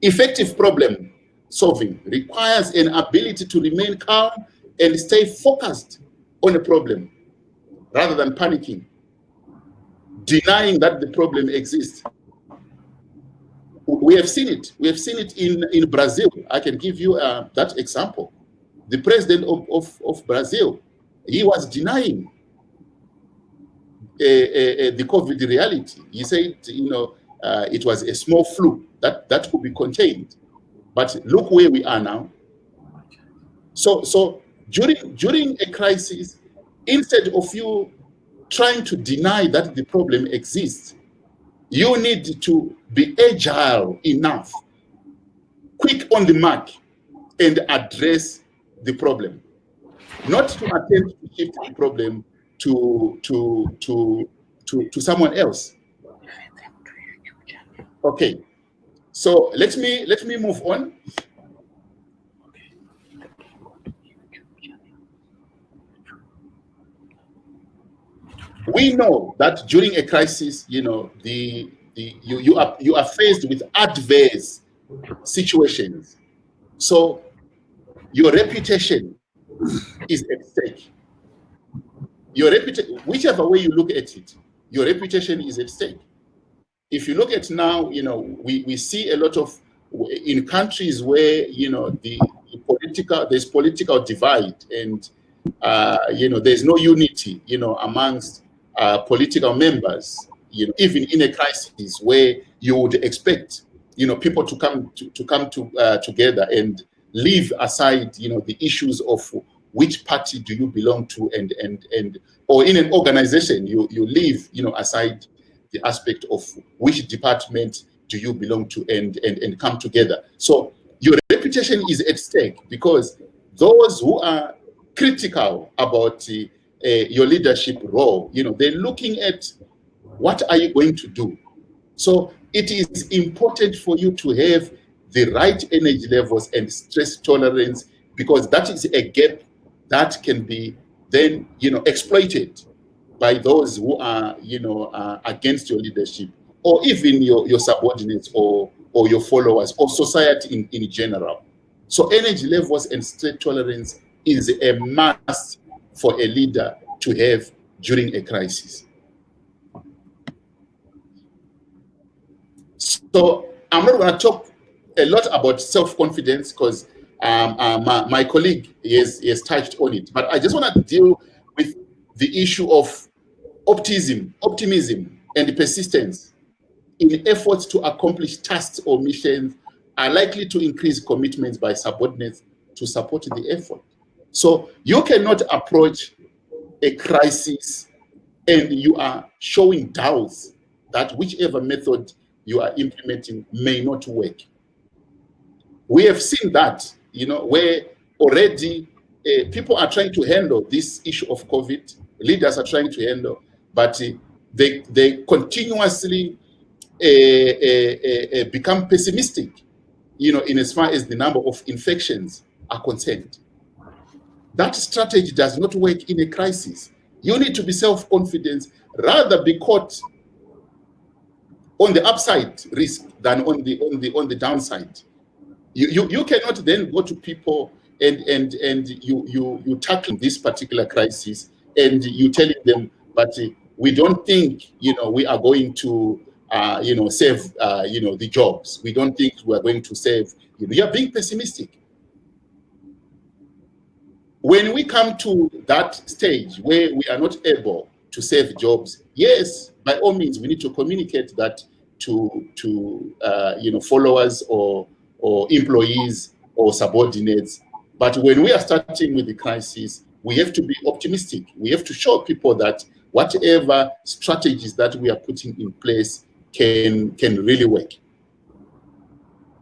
Effective problem solving requires an ability to remain calm and stay focused on a problem rather than panicking, denying that the problem exists. We have seen it. We have seen it in Brazil. I can give you that example. The president of Brazil, he was denying the COVID reality. He said, it was a small flu that could be contained. But look where we are now. So during a crisis, instead of you trying to deny that the problem exists, you need to be agile enough, quick on the mark, and address the problem. Not to attempt to shift the problem to someone else. Okay, so let me move on. We know that during a crisis, you are faced with adverse situations. So your reputation is at stake. Your reputation, whichever way you look at it, your reputation is at stake. If you look at now, we see a lot of, in countries where, there's political divide, and, there's no unity, amongst political members, even in a crisis where you would expect, people to come together and leave aside, the issues of which party do you belong to, and or in an organization, you leave, aside the aspect of which department do you belong to, and come together. So your reputation is at stake, because those who are critical about your leadership role, they're looking at what are you going to do. So it is important for you to have the right energy levels and stress tolerance, because that is a gap that can be then, exploited by those who are, against your leadership, or even your subordinates, or your followers, or society in general. So energy levels and stress tolerance is a must for a leader to have during a crisis. So I'm not going to talk a lot about self-confidence, because my colleague has touched on it, but I just want to deal with the issue of optimism and persistence in efforts to accomplish tasks or missions are likely to increase commitments by subordinates to support the effort. So you cannot approach a crisis and you are showing doubts that whichever method you are implementing may not work. We have seen that, where already people are trying to handle this issue of COVID, leaders are trying to handle, but they continuously become pessimistic, in as far as the number of infections are concerned. That strategy does not work in a crisis. You need to be self-confident, rather be caught on the upside risk than on the downside. You cannot then go to people and you tackle this particular crisis and you telling them, but we don't think we are going to save the jobs. We don't think we are going to save. You are being pessimistic. When we come to that stage where we are not able to save jobs, yes, by all means, we need to communicate that to followers or employees or subordinates. But when we are starting with the crisis, we have to be optimistic. We have to show people that whatever strategies that we are putting in place can really work.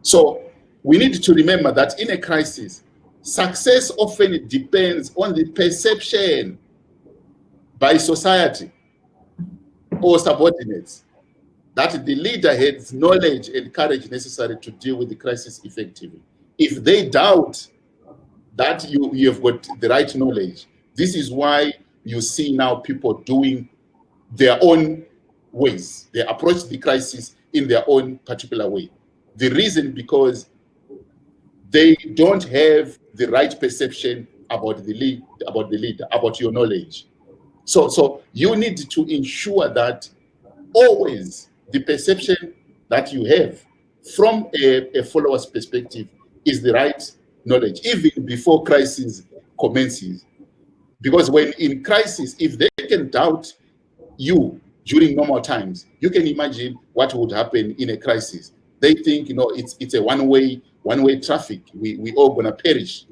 So we need to remember that in a crisis, success often depends on the perception by society or subordinates that the leader has knowledge and courage necessary to deal with the crisis effectively. If they doubt that you have got the right knowledge, this is why you see now people doing their own ways. They approach the crisis in their own particular way. The reason, because they don't have the right perception about the leader, about your knowledge. So you need to ensure that always the perception that you have from a follower's perspective is the right knowledge, even before crisis commences. Because when in crisis, if they can doubt you during normal times, you can imagine what would happen in a crisis. They think, it's a one-way traffic. We all gonna perish.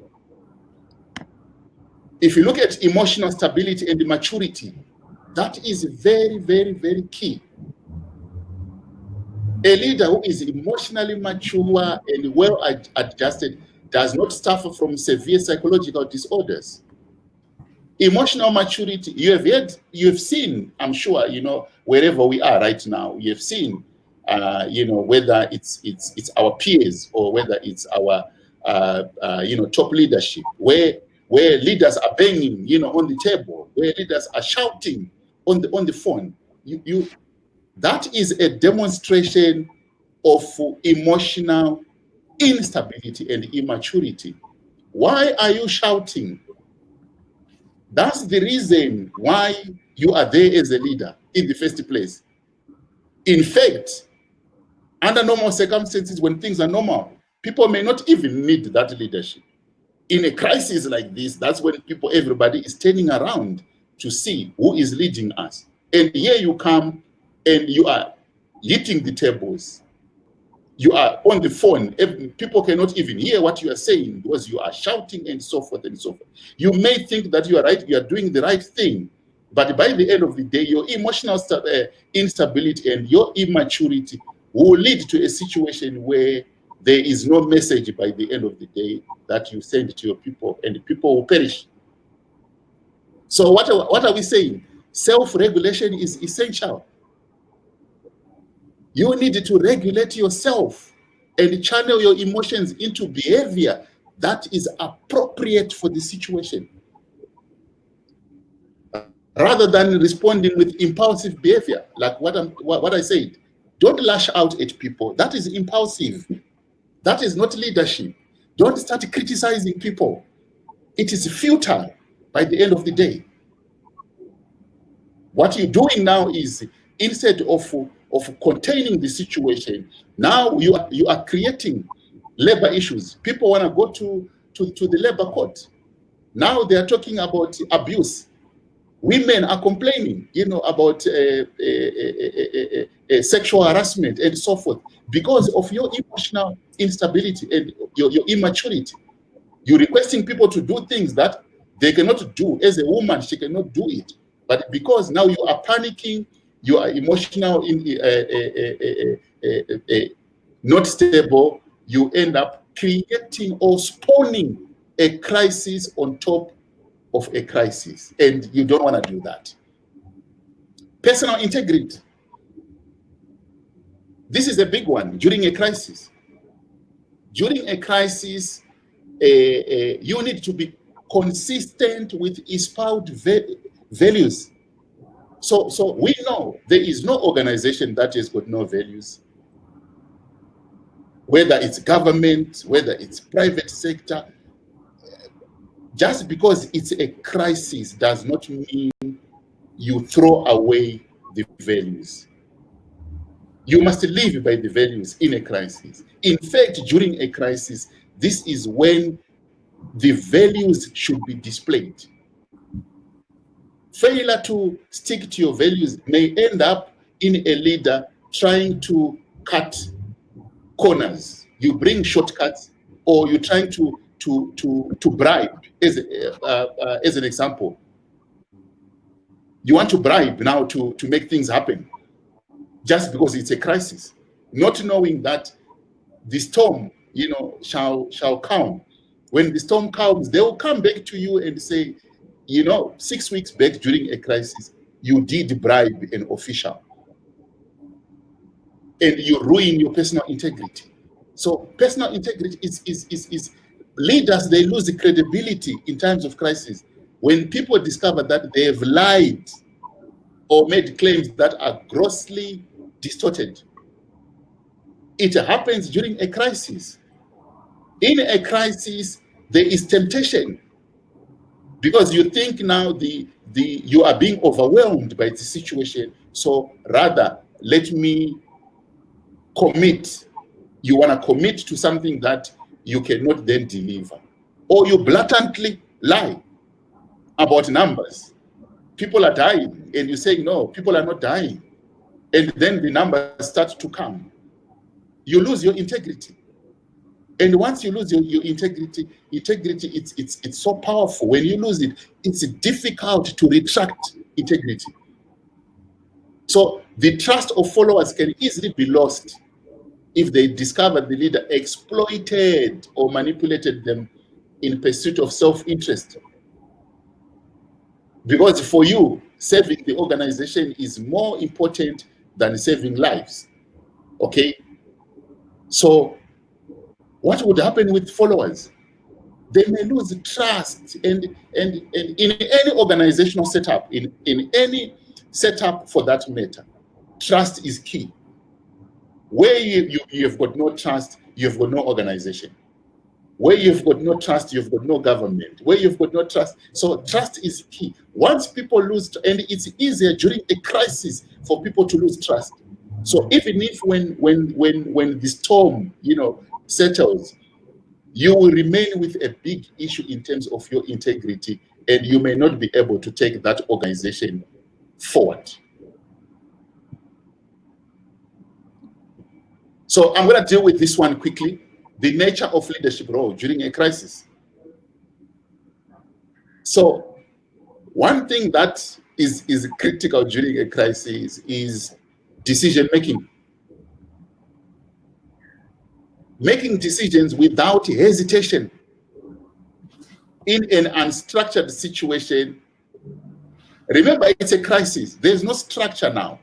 If you look at emotional stability and maturity, that is very, very, very key. A leader who is emotionally mature and well adjusted does not suffer from severe psychological disorders. Emotional maturity, you have seen, I'm sure, wherever we are right now, you have seen, whether it's our peers or whether it's our, top leadership, where leaders are banging, on the table, where leaders are shouting on the phone. That is a demonstration of emotional instability and immaturity. Why are you shouting? That's the reason why you are there as a leader in the first place. In fact, under normal circumstances, when things are normal, people may not even need that leadership. In a crisis like this, that's when everybody is turning around to see who is leading us. And here you come and you are hitting the tables. You are on the phone. People cannot even hear what you are saying because you are shouting and so forth and so forth. You may think that you are right, you are doing the right thing, but by the end of the day, your emotional instability and your immaturity will lead to a situation where there is no message by the end of the day that you send to your people, and the people will perish. So what are we saying? Self-regulation is essential. You need to regulate yourself and channel your emotions into behavior that is appropriate for the situation, rather than responding with impulsive behavior, like what I said. Don't lash out at people. That is impulsive. That is not leadership. Don't start criticizing people. It is futile by the end of the day. What you're doing now is, instead of containing the situation, now you are creating labor issues. People want to go to the labor court. Now they are talking about abuse. Women are complaining, about sexual harassment and so forth because of your emotional instability and your immaturity. You're requesting people to do things that they cannot do. As a woman, she cannot do it. But because now you are panicking, you are emotional, not stable, you end up creating or spawning a crisis on top of a crisis. And you don't want to do that. Personal integrity. This is a big one during a crisis. During a crisis, you need to be consistent with espoused values. So we know there is no organization that has got no values. Whether it's government, whether it's private sector, just because it's a crisis does not mean you throw away the values. You must live by the values in a crisis. In fact, during a crisis, this is when the values should be displayed. Failure to stick to your values may end up in a leader trying to cut corners. You bring shortcuts, or you're trying to bribe. As an example, you want to bribe now to make things happen, just because it's a crisis, not knowing that the storm, shall calm. When the storm calms, they will come back to you and say, 6 weeks back during a crisis, you did bribe an official, and you ruin your personal integrity. So personal integrity is leaders, they lose the credibility in times of crisis when people discover that they have lied or made claims that are grossly distorted. It happens during a crisis. In a crisis, there is temptation, because you think now you are being overwhelmed by the situation. So rather, let me commit. You want to commit to something that you cannot then deliver, or you blatantly lie about numbers. People are dying, and you say, no, people are not dying, and then the numbers start to come. You lose your integrity. And once you lose your integrity, it's so powerful. When you lose it, it's difficult to retract integrity. So the trust of followers can easily be lost if they discover the leader exploited or manipulated them in pursuit of self-interest. Because for you, saving the organization is more important than saving lives. Okay? So what would happen with followers? They may lose trust, and in any organizational setup, in any setup for that matter, trust is key. Where you've got no trust, you've got no organization. Where you've got no trust, you've got no government. Where you've got no trust, so trust is key. Once people lose, and it's easier during a crisis for people to lose trust. So even if when the storm, settles, you will remain with a big issue in terms of your integrity, and you may not be able to take that organization forward. So I'm going to deal with this one quickly. The nature of leadership role during a crisis. So one thing that is critical during a crisis is decision making. Making decisions without hesitation in an unstructured situation. Remember, it's a crisis. There's no structure now.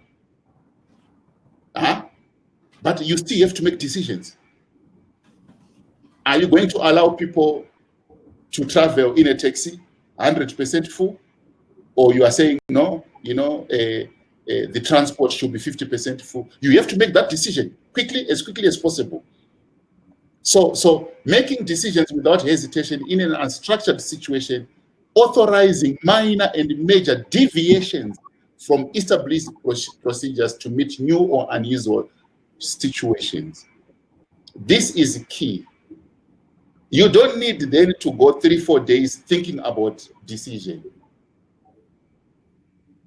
But you still have to make decisions. Are you going to allow people to travel in a taxi 100% full? Or you are saying, no, the transport should be 50% full? You have to make that decision quickly as possible. So making decisions without hesitation in an unstructured situation, authorizing minor and major deviations from established procedures to meet new or unusual situations. This is key. You don't need then to go 3-4 days thinking about decision.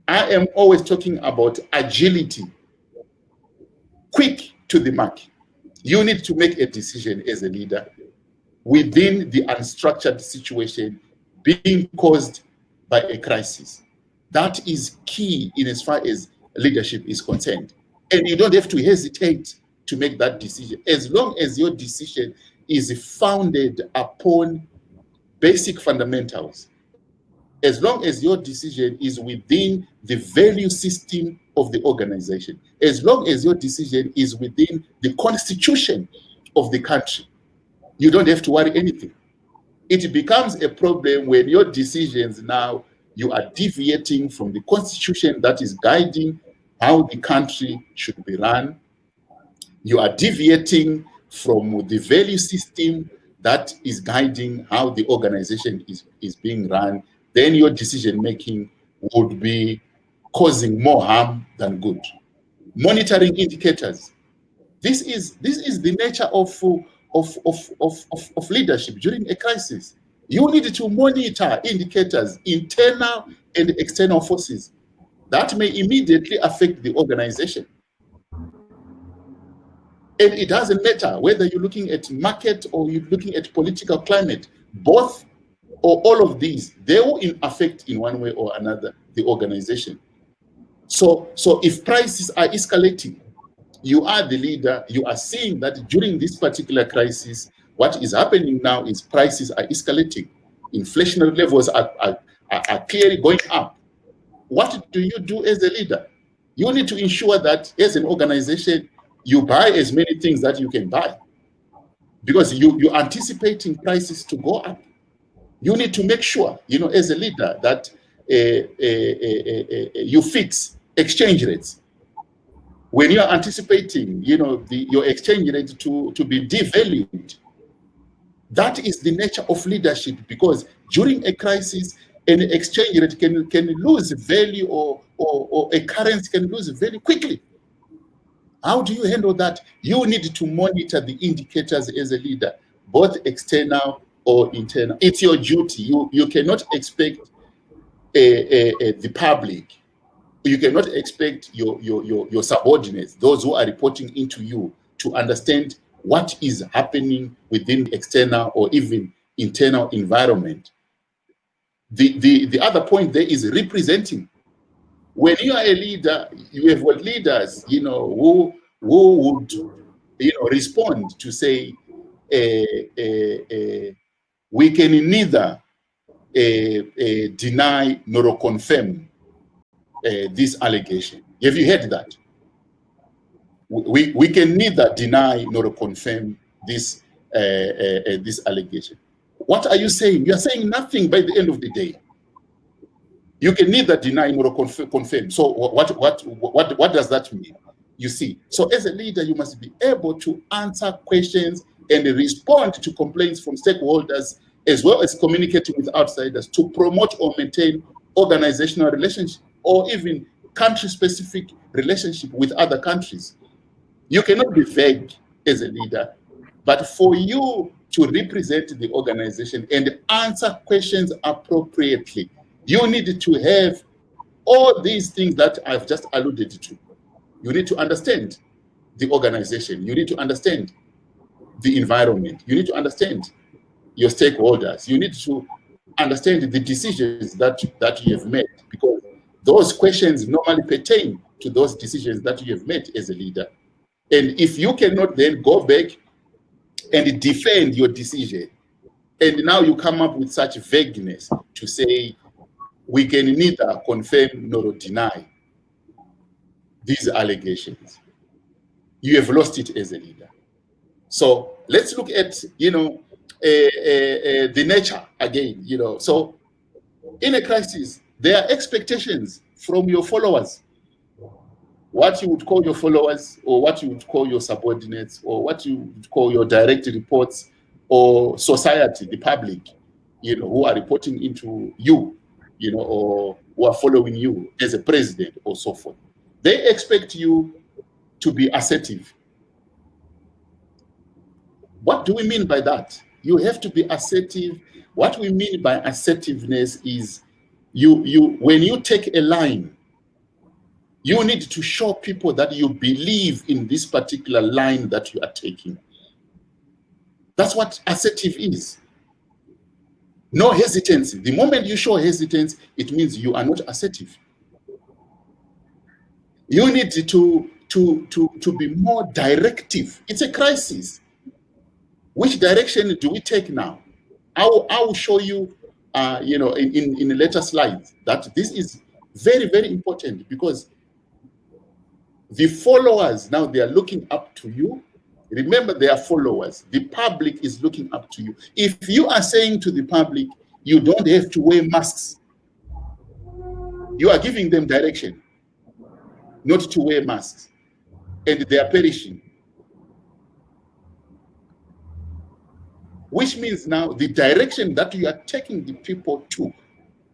I am always talking about agility, quick to the mark. You need to make a decision as a leader within the unstructured situation being caused by a crisis. That is key in as far as leadership is concerned. And you don't have to hesitate to make that decision, as long as your decision is founded upon basic fundamentals. As long as your decision is within the value system of the organization, as long as your decision is within the constitution of the country, you don't have to worry anything. It becomes a problem when your decisions now, you are deviating from the constitution that is guiding how the country should be run. You are deviating from the value system that is guiding how the organization is being run. Then your decision making would be causing more harm than good. Monitoring indicators. This is the nature of leadership during a crisis. You need to monitor indicators, internal and external forces that may immediately affect the organization. And it doesn't matter whether you're looking at market or you're looking at political climate, both or all of these, they will affect in one way or another the organization. So if prices are escalating, you are the leader, you are seeing that during this particular crisis, what is happening now is prices are escalating. Inflationary levels are clearly going up. What do you do as a leader? You need to ensure that as an organization, you buy as many things that you can buy, because you're anticipating prices to go up. You need to make sure, as a leader, that you fix exchange rates. When you are anticipating, your exchange rate to be devalued, that is the nature of leadership, because during a crisis, an exchange rate can lose value, or a currency can lose value quickly. How do you handle that? You need to monitor the indicators as a leader, both external or internal. It's your duty. You cannot expect the public. You cannot expect your subordinates, those who are reporting into you, to understand what is happening within the external or even internal environment. The other point there is representing. When you are a leader, you have got leaders, who would, respond to say, we can neither deny nor confirm this allegation. Have you heard that? We can neither deny nor confirm this this allegation. What are you saying? You are saying nothing by the end of the day. You can neither deny nor confirm. So what does that mean? You see, so as a leader, you must be able to answer questions and respond to complaints from stakeholders, as well as communicating with outsiders to promote or maintain organizational relationship or even country-specific relationship with other countries. You cannot be vague as a leader, but for you to represent the organization and answer questions appropriately, you need to have all these things that I've just alluded to. You need to understand the organization. You need to understand the environment. You need to understand your stakeholders. You need to understand the decisions that you have made, because those questions normally pertain to those decisions that you have made as a leader. And if you cannot then go back and defend your decision, and now you come up with such vagueness to say, we can neither confirm nor deny these allegations, you have lost it as a leader. So let's look at, the nature again, So in a crisis, there are expectations from your followers. What you would call your followers, or what you would call your subordinates, or what you would call your direct reports, or society, the public, who are reporting into you, or who are following you as a president or so forth. They expect you to be assertive. What do we mean by that? You have to be assertive. What we mean by assertiveness is when you take a line, you need to show people that you believe in this particular line that you are taking. That's what assertive is. No hesitancy. The moment you show hesitance, it means you are not assertive. You need to be more directive. It's a crisis. Which direction do we take now? I will show you, in the later slides, that this is very, very important, because the followers now, they are looking up to you. Remember, they are followers. The public is looking up to you. If you are saying to the public, you don't have to wear masks, you are giving them direction not to wear masks, and they are perishing. Which means now the direction that you are taking the people to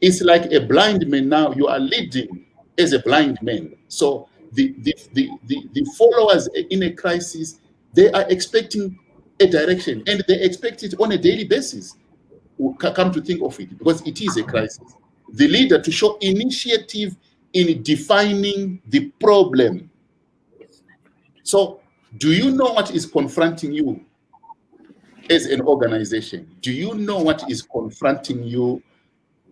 is like a blind man. Now you are leading as a blind man. So the followers in a crisis, they are expecting a direction, and they expect it on a daily basis. Come to think of it, because it is a crisis. The leader to show initiative in defining the problem. So, do you know what is confronting you as an organization? Do you know what is confronting you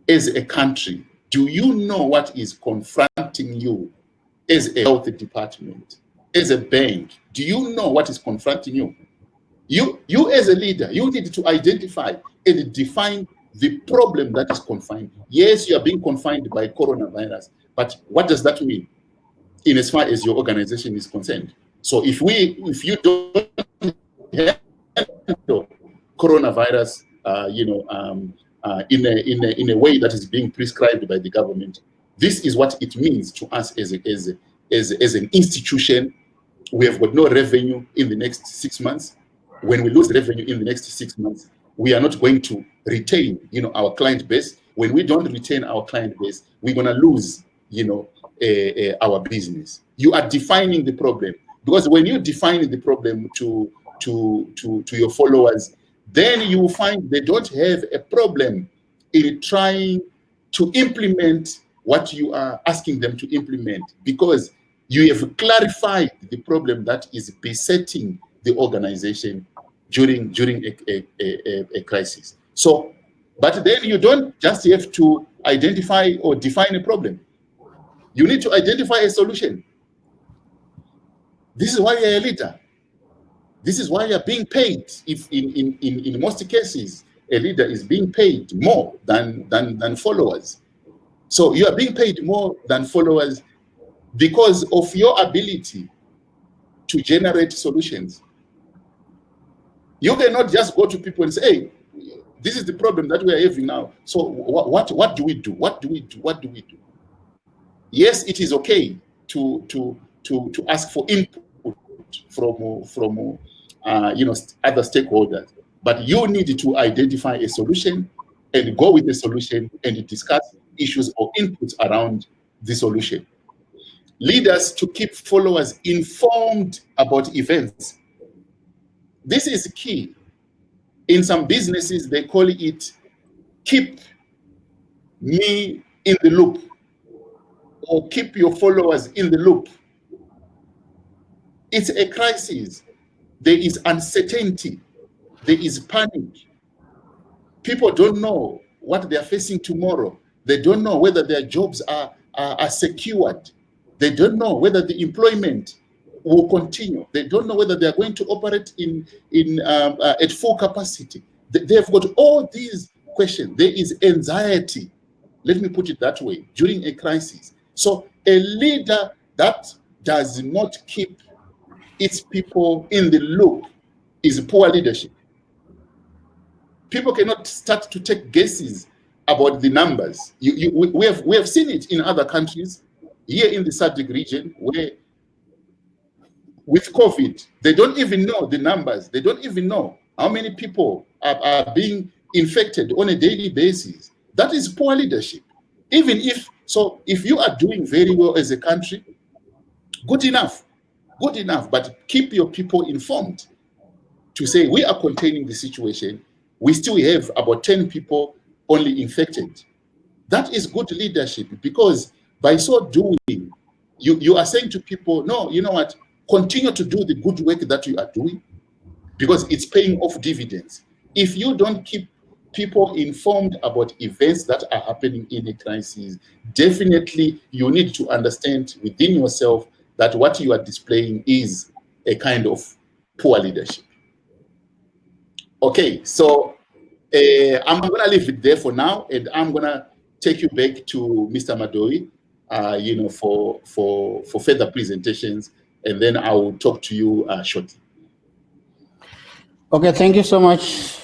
as a country? Do you know what is confronting you as a health department, as a bank? Do you know what is confronting you? You as a leader, you need to identify and define the problem that is confined. Yes, you are being confined by coronavirus, but what does that mean in as far as your organization is concerned? So if you don't handle coronavirus, in a way that is being prescribed by the government, this is what it means to us as an institution. We have got no revenue in the next 6 months. When we lose revenue in the next 6 months, we are not going to retain, our client base. When we don't retain our client base, we're going to lose, our business. You are defining the problem, because when you define the problem to your followers, then you will find they don't have a problem in trying to implement what you are asking them to implement, because you have clarified the problem that is besetting the organization during a crisis. So, but then you don't just have to identify or define a problem. You need to identify a solution. This is why you're a leader. This is why you're being paid. If in most cases, a leader is being paid more than followers. So you are being paid more than followers because of your ability to generate solutions. You cannot just go to people and say, hey, this is the problem that we are having now. So what do we do? What do we do? What do we do? Yes, it is okay to ask for input from other stakeholders, but you need to identify a solution and go with the solution and discuss issues or inputs around the solution. Leaders to keep followers informed about events. This is key. In some businesses, they call it keep me in the loop or keep your followers in the loop. It's a crisis. There is uncertainty. There is panic. People don't know what they are facing tomorrow. They don't know whether their jobs are secured. They don't know whether the employment will continue. They don't know whether they are going to operate at full capacity. They've got all these questions. There is anxiety, let me put it that way, during a crisis. So a leader that does not keep its people in the loop is poor leadership. People cannot start to take guesses about the numbers. We have seen it in other countries. Here in the SADC region, where with COVID, they don't even know the numbers. They don't even know how many people are being infected on a daily basis. That is poor leadership. Even if you are doing very well as a country, good enough, but keep your people informed to say we are containing the situation. We still have about 10 people only infected. That is good leadership, because by so doing, you are saying to people, no, you know what, continue to do the good work that you are doing because it's paying off dividends. If you don't keep people informed about events that are happening in a crisis, definitely you need to understand within yourself that what you are displaying is a kind of poor leadership. Okay, so I'm going to leave it there for now, and I'm going to take you back to Mr. Madoi, for further presentations, and then I will talk to you shortly. Okay, thank you so much,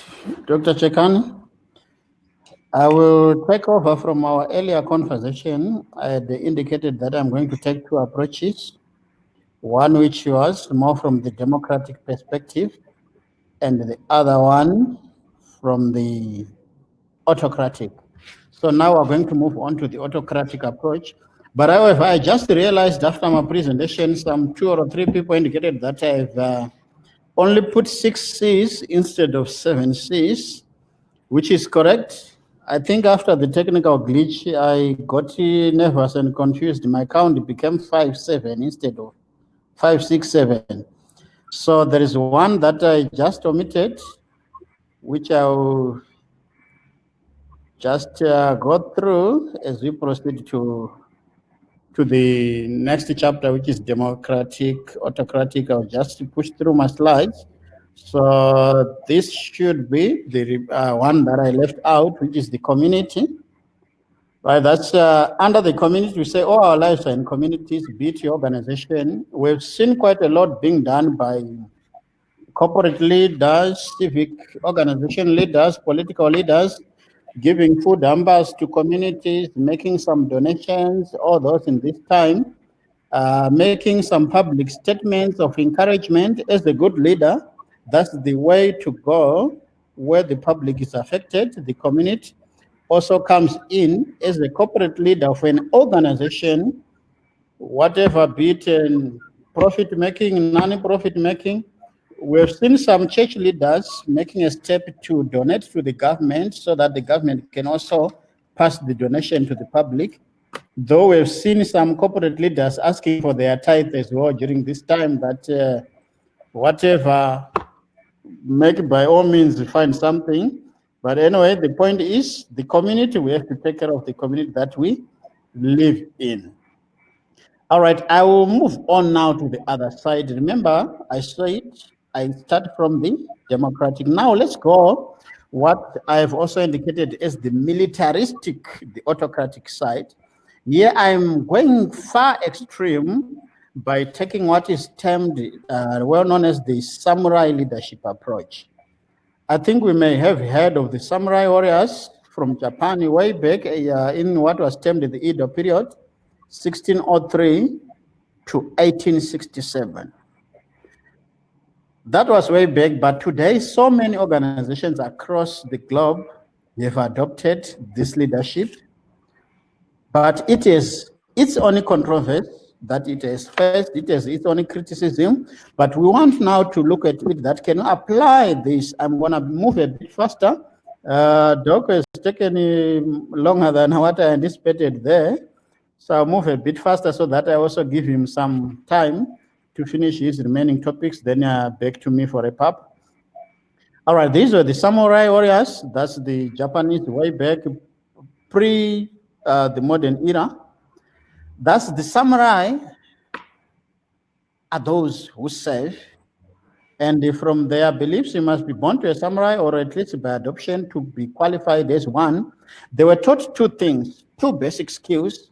Dr. Chekani. I will take over from our earlier conversation. I had indicated that I'm going to take two approaches, one which was more from the democratic perspective, and the other one from the autocratic. So now we're going to move on to the autocratic approach. But however, I just realized after my presentation, some 2 or 3 people indicated that I've only put 6 C's instead of 7 C's, which is correct. I think after the technical glitch, I got nervous and confused. My count became 5-7 instead of 5-6-7. So there is one that I just omitted, which I'll just go through as we proceed to the next chapter, which is democratic, autocratic. I'll just push through my slides. So this should be the one that I left out, which is the community. Right, that's under the community. We say all our lives are in communities, be it your organization. We've seen quite a lot being done by corporate leaders, civic organization leaders, political leaders, giving food hampers to communities, making some donations, all those in this time, making some public statements of encouragement. As a good leader, that's the way to go where the public is affected. The community also comes in as a corporate leader of an organization, whatever, be it in profit making, non-profit making. We've seen some church leaders making a step to donate to the government so that the government can also pass the donation to the public. Though we've seen some corporate leaders asking for their tithe as well during this time that whatever, make by all means find something. But anyway, the point is the community, we have to take care of the community that we live in. All right, I will move on now to the other side. Remember, I said I start from the democratic. Now let's go what I've also indicated as the militaristic, the autocratic side. Here I'm going far extreme by taking what is termed, well known as the samurai leadership approach. I think we may have heard of the samurai warriors from Japan way back in what was termed the Edo period, 1603 to 1867. That was way back, but today so many organizations across the globe have adopted this leadership. But it is its only controversy that it has faced, it has its only criticism, but we want now to look at it that can apply this. I'm going to move a bit faster. Doc has taken longer than what I anticipated there. So I'll move a bit faster so that I also give him some time to finish his remaining topics, then back to me for a pub. All right, these were the samurai warriors. That's the Japanese way back pre the modern era. That's the samurai are those who serve, and from their beliefs, you must be born to a samurai or at least by adoption to be qualified as one. They were taught two things, two basic skills,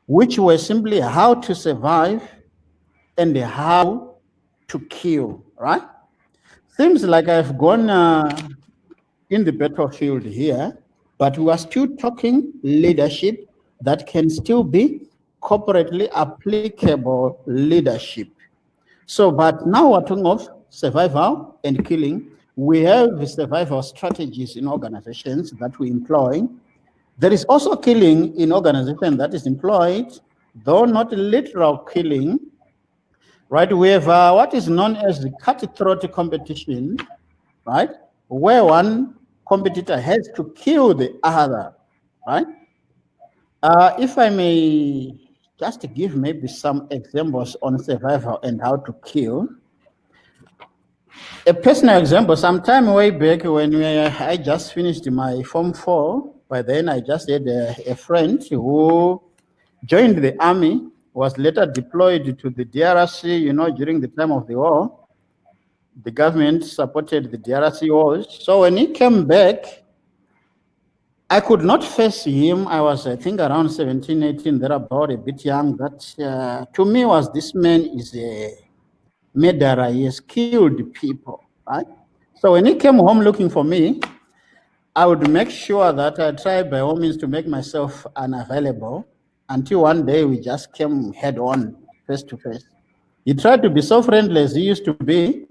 which were simply how to survive and how to kill, right? Seems like I've gone in the battlefield here, but we are still talking leadership that can still be corporately applicable leadership. So, but now we're talking of survival and killing. We have survival strategies in organizations that we employ. There is also killing in organizations that is employed, though not literal killing, right? We have what is known as the cutthroat competition, right? Where one competitor has to kill the other, right? If I may just give maybe some examples on survival and how to kill. A personal example, sometime way back when I just finished my Form 4, by then I just had a friend who joined the army, was later deployed to the DRC, you know, during the time of the war. The government supported the DRC wars. So when he came back, I could not face him. I was, I think, around 17, 18, thereabout, a bit young. That to me was, this man is a murderer. He has killed people, right? So when he came home looking for me, I would make sure that I tried by all means to make myself unavailable until one day we just came head on, face to face. He tried to be so friendly as he used to be,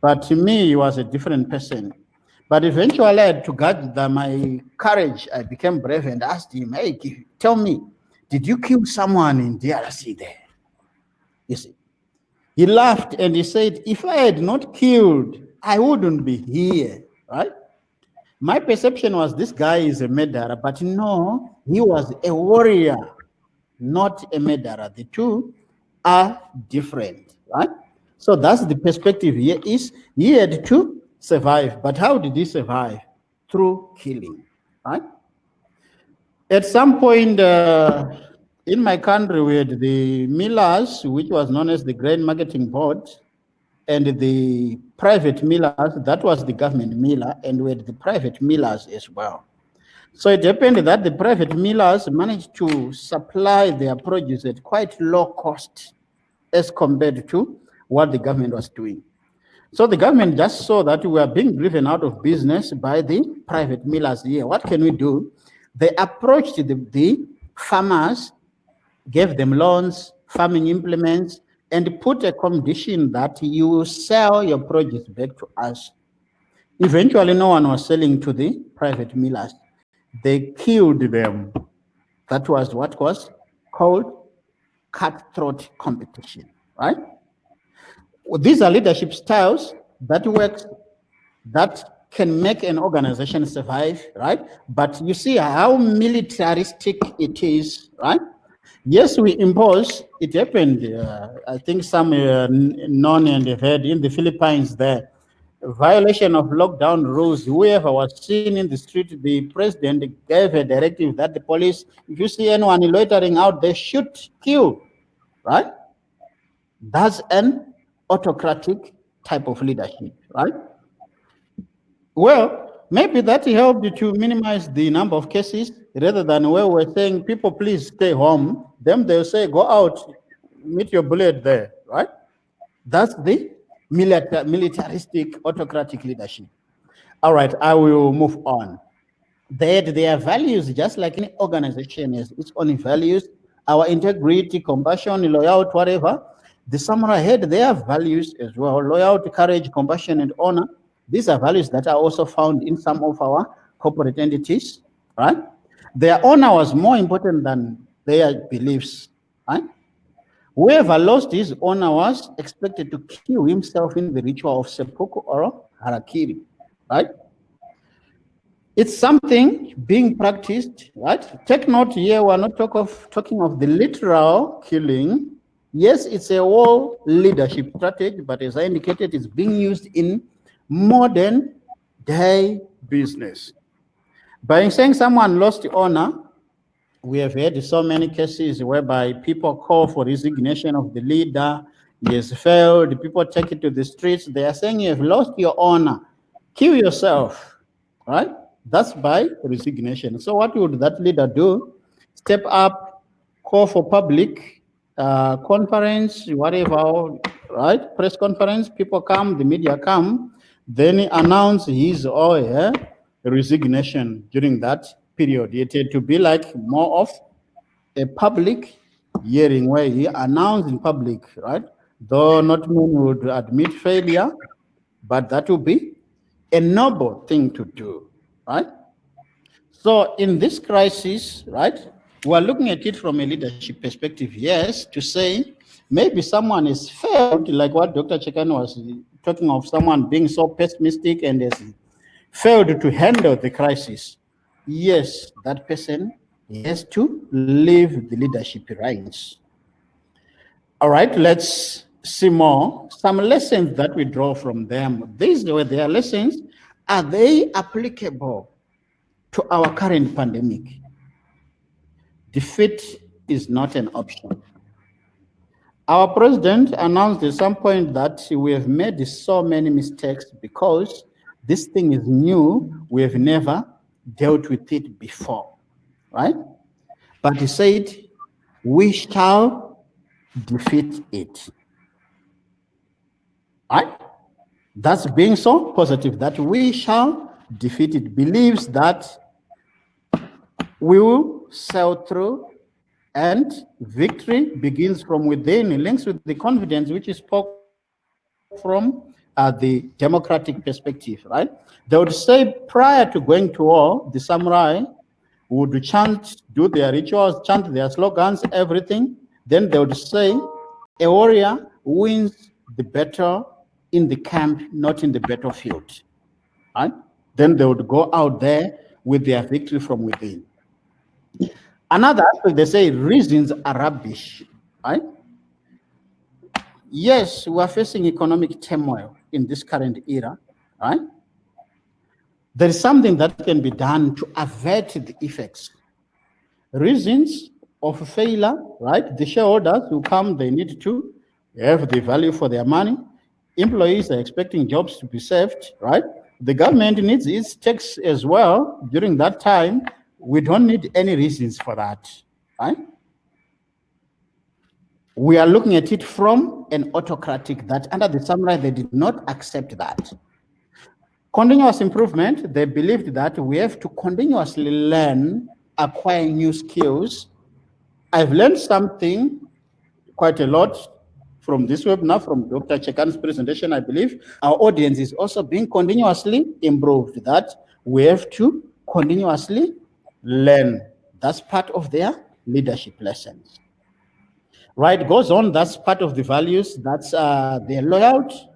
but to me, he was a different person. But eventually I had to gather my courage. I became brave and asked him, hey, tell me, did you kill someone in DRC there? You see, he laughed and he said, if I had not killed, I wouldn't be here, right? My perception was this guy is a murderer, but no, he was a warrior, not a murderer. The two are different, right? So that's the perspective here is he had to survive, but how did he survive? Through killing, right? At some point in my country, we had the millers, which was known as the Grain Marketing Board, and the private millers, that was the government miller, and we had the private millers as well. So it happened that the private millers managed to supply their produce at quite low cost as compared to what the government was doing. So the government just saw that we were being driven out of business by the private millers here. What can we do? They approached the farmers, gave them loans, farming implements, and put a condition that you sell your produce back to us. Eventually, no one was selling to the private millers. They killed them. That was what was called cutthroat competition, right? These are leadership styles that works, that can make an organization survive, right? But you see how militaristic it is, right? Yes, we impose. It happened. I think some known and heard in the Philippines there. Violation of lockdown rules. Whoever was seen in the street, the president gave a directive that the police, if you see anyone loitering out, they shoot, kill. Right? That's an autocratic type of leadership. Right? Well, maybe that helped to minimize the number of cases rather than where we're saying, people, please stay home. Them, they'll say, go out, meet your bullet there, right? That's the militaristic, autocratic leadership. All right, I will move on. They had their values, just like any organization has its own values, our integrity, compassion, loyalty, whatever. The samurai had their values as well: loyalty, courage, compassion, and honor. These are values that are also found in some of our corporate entities, right? Their honor was more important than their beliefs, right? Whoever lost his honor was expected to kill himself in the ritual of seppuku or harakiri, right? It's something being practiced, right? Take note here, we're not talking of the literal killing. Yes, it's a war leadership strategy, but as I indicated, it's being used in modern day business. By saying someone lost honor, we have had so many cases whereby people call for resignation of the leader. He has failed. People take it to the streets. They are saying you have lost your honor. Kill yourself, right? That's by resignation. So what would that leader do? Step up, call for public conference, whatever, right? Press conference, people come, the media come, then he announce his or her resignation during that period. It had to be like more of a public hearing where he announced in public, right? Though not many would admit failure, but that would be a noble thing to do, right? So in this crisis, right, we're looking at it from a leadership perspective, yes, to say maybe someone has failed, like what Dr. Chekan was talking of, someone being so pessimistic and has failed to handle the crisis. Yes, that person has to leave the leadership reins. All right, let's see more. Some lessons that we draw from them. These were their lessons. Are they applicable to our current pandemic? Defeat is not an option. Our president announced at some point that we have made so many mistakes because this thing is new. We have never dealt with it before, right? But he said, we shall defeat it, right? That's being so positive, that we shall defeat it, believes that we will sail through, and victory begins from within. It links with the confidence which is spoke from the democratic perspective, right? They would say prior to going to war, the samurai would chant, do their rituals, chant their slogans, everything. Then they would say, a warrior wins the battle in the camp, not in the battlefield, right? Then they would go out there with their victory from within. Another aspect, they say reasons are rubbish, right? Yes, we are facing economic turmoil in this current era, right? There is something that can be done to avert the effects. Reasons of failure, right? The shareholders who come, they need to have the value for their money. Employees are expecting jobs to be saved, right? The government needs its tax as well during that time. We don't need any reasons for that, right? We are looking at it from an autocratic, that under the samurai, they did not accept that. Continuous improvement, they believed that we have to continuously learn, acquire new skills. I've learned something quite a lot from this webinar, from Dr. Chekan's presentation. I believe our audience is also being continuously improved, that we have to continuously learn. That's part of their leadership lessons. Right, goes on, that's part of the values. That's their loyalty,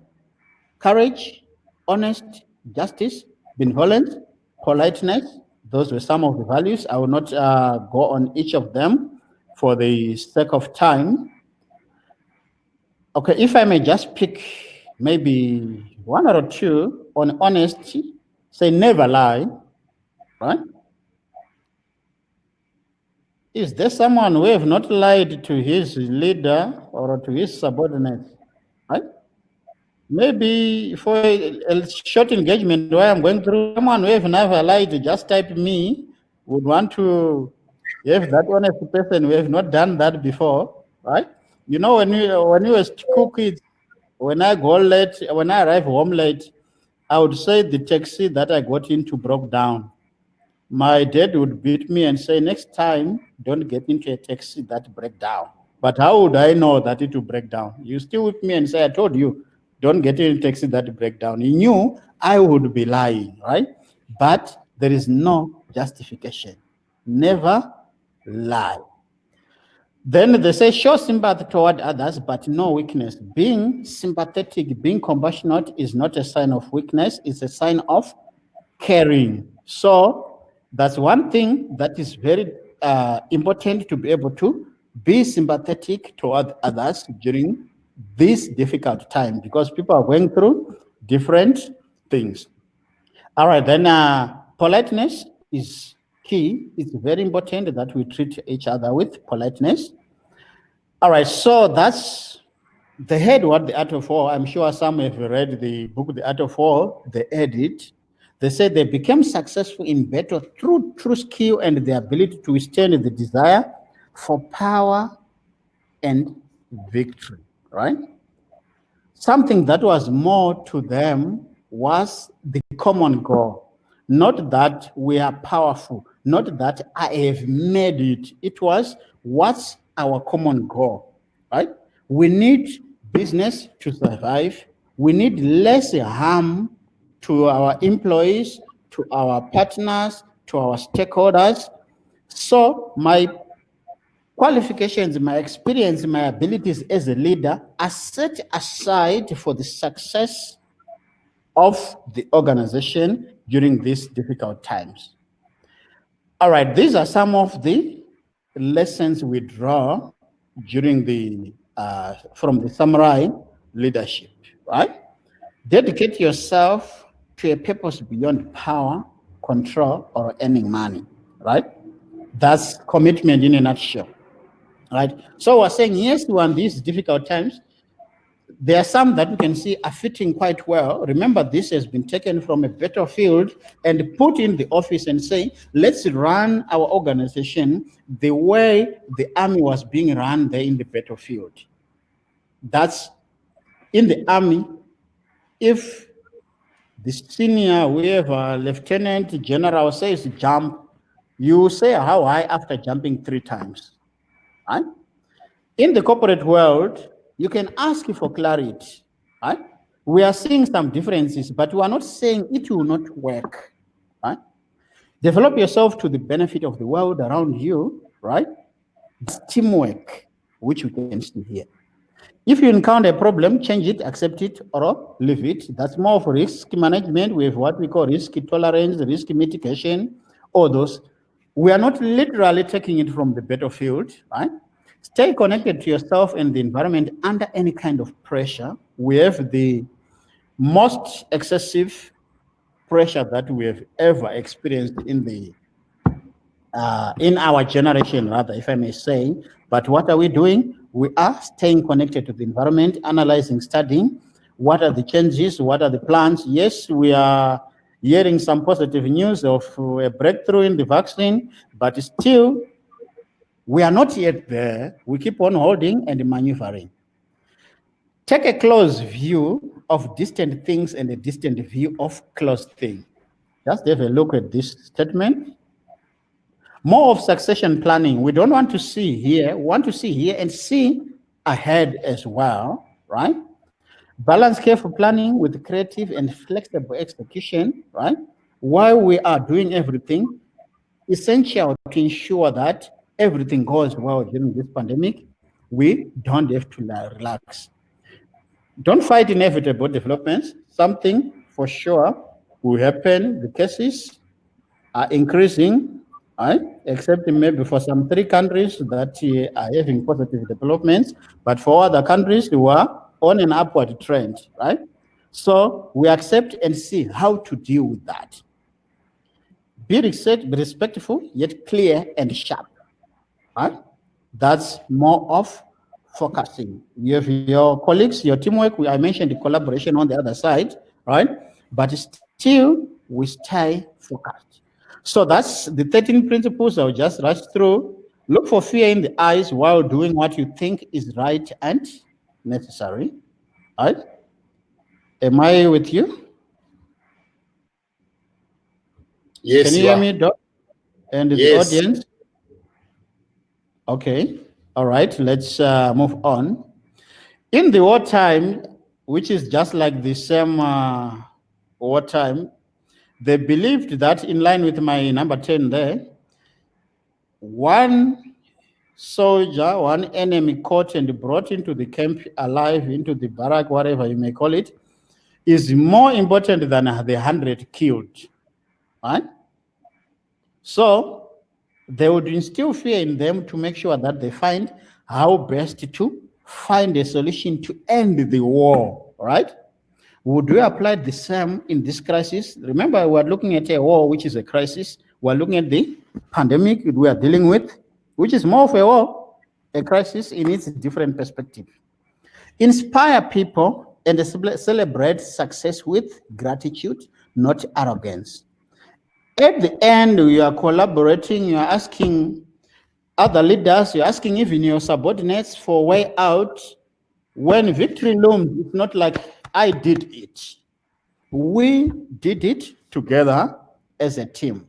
courage, honest, justice, benevolence, politeness. Those were some of the values. I will not go on each of them. for the sake of time. Okay, if I may just pick maybe one or two on honesty, say never lie, right? Is there someone who have not lied to his leader or to his subordinates, right? Maybe for a short engagement where I'm going through, someone who have never lied, just type me, would want to have that honest person who have not done that before, right? You know, when you was school kids, when I go late, when I arrive home late, I would say the taxi that I got into broke down. My dad would beat me and say, next time, don't get into a taxi that break down. But how would I know that it will break down? You still with me and say, I told you, don't get into a taxi that break down. He knew I would be lying, right? But there is no justification. Never lie. Then they say, show sympathy toward others, but no weakness. Being sympathetic, being compassionate is not a sign of weakness, it's a sign of caring. So that's one thing that is very important, to be able to be sympathetic toward others during this difficult time, because people are going through different things. All right, then politeness is key. It's very important that we treat each other with politeness. All right, so that's the head what the Art of War. I'm sure some have read the book, The Art of War, they edit. They say they became successful in battle through skill and the ability to withstand the desire for power and victory, right? Something that was more to them was the common goal. Not that we are powerful, not that I have made it. It was, what's our common goal, right? We need business to survive. We need less harm to our employees, to our partners, to our stakeholders. So my qualifications, my experience, my abilities as a leader are set aside for the success of the organization during these difficult times. All right, these are some of the lessons we draw during the from the samurai leadership, right? Dedicate yourself to a purpose beyond power, control, or earning money, right? That's commitment in a nutshell, right? So we're saying, yes, we're in these difficult times. There are some that we can see are fitting quite well. Remember, this has been taken from a battlefield and put in the office and say, let's run our organization the way the army was being run there in the battlefield. That's in the army. If the senior, whoever, lieutenant general says jump, you say how high after jumping 3 times, right? In the corporate world, you can ask for clarity, right? We are seeing some differences, but we are not saying it will not work, right? Develop yourself to the benefit of the world around you, right? That's teamwork, which we can see here. If you encounter a problem, change it, accept it, or leave it. That's more of risk management. We have what we call risk tolerance, risk mitigation, all those. We are not literally taking it from the battlefield, right? Stay connected to yourself and the environment under any kind of pressure. We have the most excessive pressure that we have ever experienced in our generation, rather, if I may say. But what are we doing? We are staying connected to the environment, analyzing, studying. What are the changes? What are the plans? Yes, we are hearing some positive news of a breakthrough in the vaccine, but still, we are not yet there. We keep on holding and maneuvering. Take a close view of distant things and a distant view of close things. Just have a look at this statement. More of succession planning. We don't want to see here. We want to see here and see ahead as well, right? Balance careful planning with creative and flexible execution, right? While we are doing everything, essential to ensure that everything goes well during this pandemic, we don't have to relax. Don't fight inevitable developments. Something for sure will happen. The cases are increasing. right? Except maybe for some 3 countries that are having positive developments, but for other countries, we are on an upward trend, right? So we accept and see how to deal with that. Be respectful, yet clear and sharp, right? That's more of focusing. You have your colleagues, your teamwork. I mentioned the collaboration on the other side, right? But still, we stay focused. So that's the 13 principles I'll just rush through. Look for fear in the eyes while doing what you think is right and necessary. Right? Am I with you? Yes, Can you you hear are. me, Doc? And the Yes. audience? Okay. All right. Let's move on. In the wartime, which is just like the same wartime, they believed that, in line with my number 10 there, one soldier, one enemy caught and brought into the camp alive, into the barrack, whatever you may call it, is more important than the 100 killed. Right? So they would instill fear in them to make sure that they find how best to find a solution to end the war. Right? Would we apply the same in this crisis? Remember, we're looking at a war, which is a crisis. We're looking at the pandemic we are dealing with, which is more of a war, a crisis in its different perspective. Inspire people and celebrate success with gratitude, not arrogance. At the end, you are collaborating, you are asking other leaders, you're asking even your subordinates for a way out. When victory looms, it's not like I did it. We did it together as a team.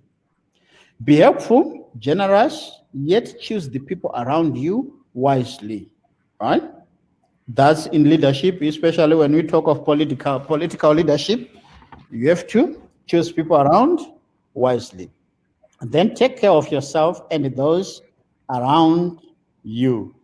Be helpful, generous, yet choose the people around you wisely. Right? That's in leadership, especially when we talk of political leadership. You have to choose people around wisely. Then take care of yourself and those around you.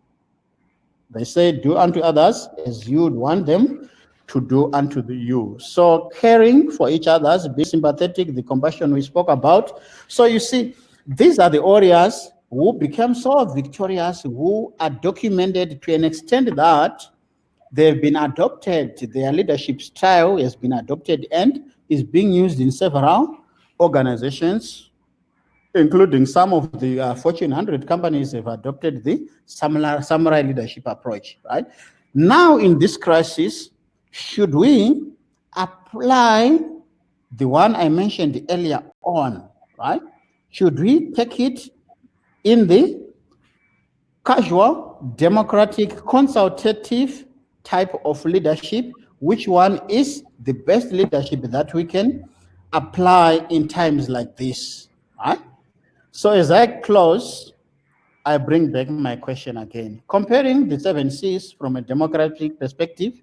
They say, do unto others as you would want them to do unto you. So caring for each other, be sympathetic, the compassion we spoke about. So you see, these are the warriors who became so victorious, who are documented to an extent that they've been adopted, their leadership style has been adopted and is being used in several organizations, including some of the Fortune 100 companies have adopted the samurai leadership approach, right? Now, in this crisis, should we apply the one I mentioned earlier on, right? Should we take it in the casual, democratic, consultative type of leadership? Which one is the best leadership that we can apply in times like this, right? So as I close, I bring back my question again. Comparing the 7 C's from a democratic perspective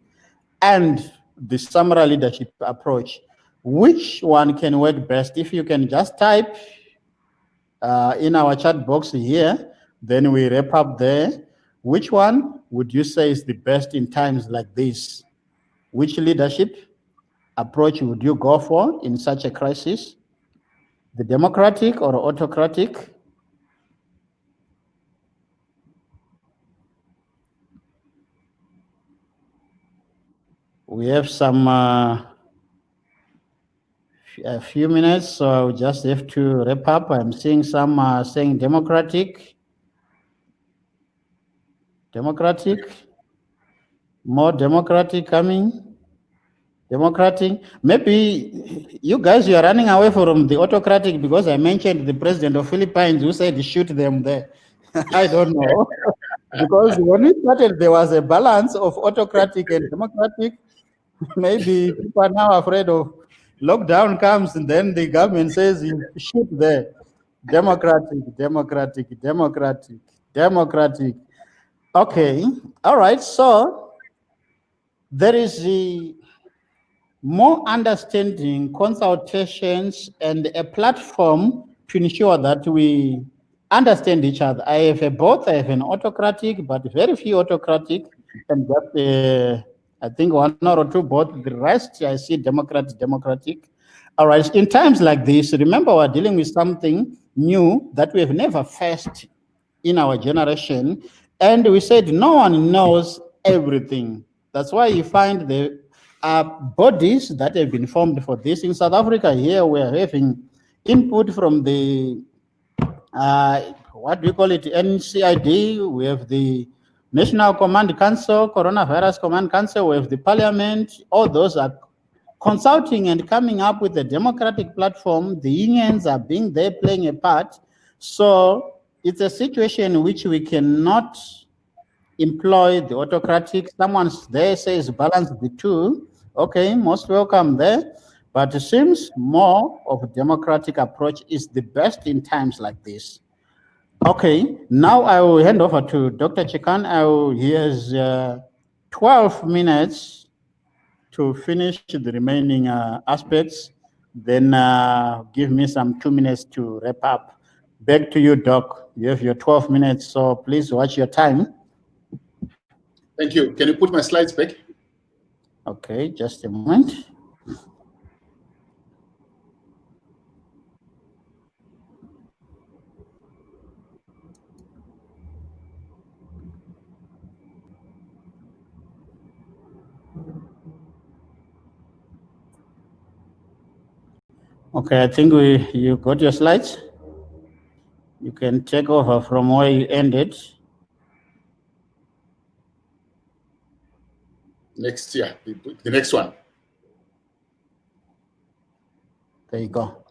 and the samurai leadership approach, which one can work best? If you can just type in our chat box here, then we wrap up there. Which one would you say is the best in times like this? Which leadership approach would you go for in such a crisis? The democratic or autocratic? We have some a few minutes, so I'll just have to wrap up. I'm seeing some saying democratic, more democratic coming, democratic. Maybe you guys, you are running away from the autocratic because I mentioned the president of Philippines who said shoot them there. I don't know. Because when we started, there was a balance of autocratic and democratic. Maybe people are now afraid of lockdown comes and then the government says you shoot there. Democratic. Okay. All right. So there is the more understanding, consultations, and a platform to ensure that we understand each other. I have both. I have an autocratic, but very few autocratic, and just I think 1 or 2 both. The rest I see democratic. All right. In times like this, remember we're dealing with something new that we have never faced in our generation. And we said no one knows everything. That's why you find the bodies that have been formed for this. In South Africa, here we are having input from the, what do we call it, NCID. We have the National Command Council, Coronavirus Command Council. We have the Parliament. All those are consulting and coming up with a democratic platform. The unions are being there, playing a part. So it's a situation in which we cannot employ the autocratic. Someone there says balance the two. Okay, most welcome there. But it seems more of a democratic approach is the best in times like this. Okay, now I will hand over to Dr. Chikan. He has 12 minutes to finish the remaining aspects. Then give me some 2 minutes to wrap up. Back to you, Doc. You have your 12 minutes, so please watch your time. Thank you. Can you put my slides back? Okay, just a moment. Okay, I think you got your slides. You can take over from where you ended. Next, yeah, the next one. There you go.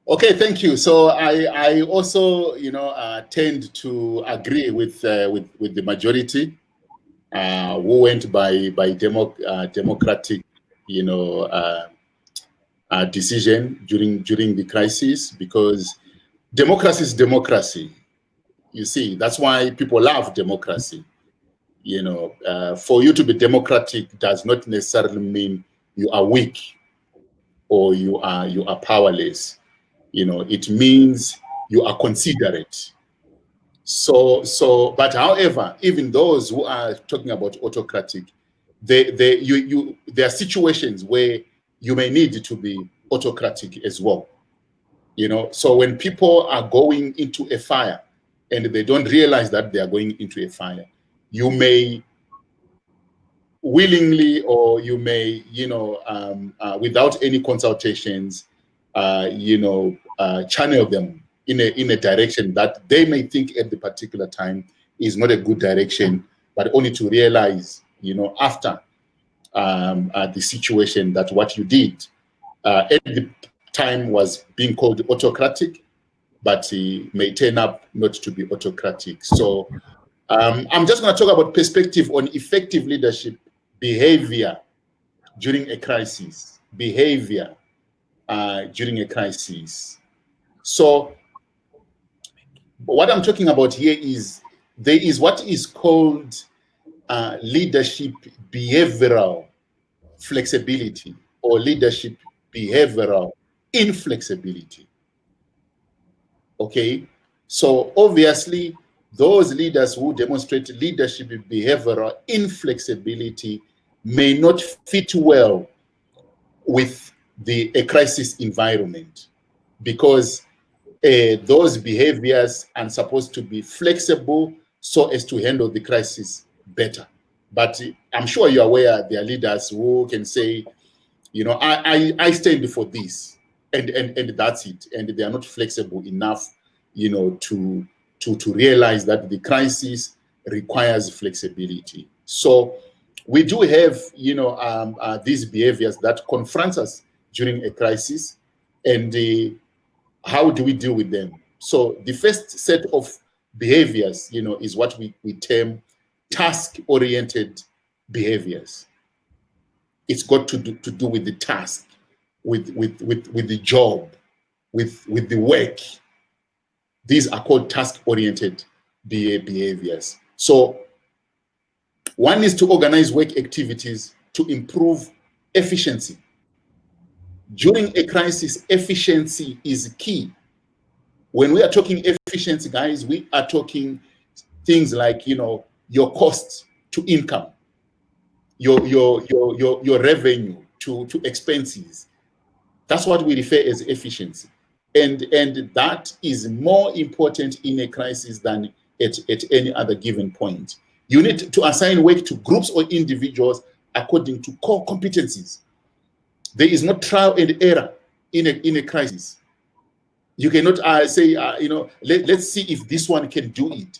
Okay, thank you. So I also, tend to agree with the majority who went by democratic, decision during the crisis, because democracy is democracy. You see, that's why people love democracy. For you to be democratic does not necessarily mean you are weak or you are powerless. It means you are considerate. So, but however, even those who are talking about autocratic, there are situations where you may need to be autocratic as well. So when people are going into a fire and they don't realize that they are going into a fire, you may willingly, or you may, without any consultations, channel them in a direction that they may think at the particular time is not a good direction, but only to realize, after the situation, that what you did at the time was being called autocratic, but it may turn up not to be autocratic. So I'm just going to talk about perspective on effective leadership behavior during a crisis. Behavior during a crisis. So what I'm talking about here is there is what is called leadership behavioral flexibility, or leadership behavioral inflexibility. Okay, so obviously those leaders who demonstrate leadership behavioral inflexibility may not fit well with a crisis environment, because those behaviors are supposed to be flexible so as to handle the crisis better. But I'm sure you're aware there are leaders who can say, I stand for this, and that's it. And they are not flexible enough, to realize that the crisis requires flexibility. So we do have, these behaviors that confront us during a crisis, and how do we deal with them? So the first set of behaviors, is what we term task-oriented behaviors. It's got to do with the task, with the job, with the work. These are called task-oriented behaviors. So one is to organize work activities to improve efficiency. During a crisis, efficiency is key. When we are talking efficiency, guys, we are talking things like, your cost to income, your revenue to expenses. That's what we refer as efficiency. And that is more important in a crisis than at any other given point. You need to assign work to groups or individuals according to core competencies. There is no trial and error in a crisis. You cannot say, let's see if this one can do it.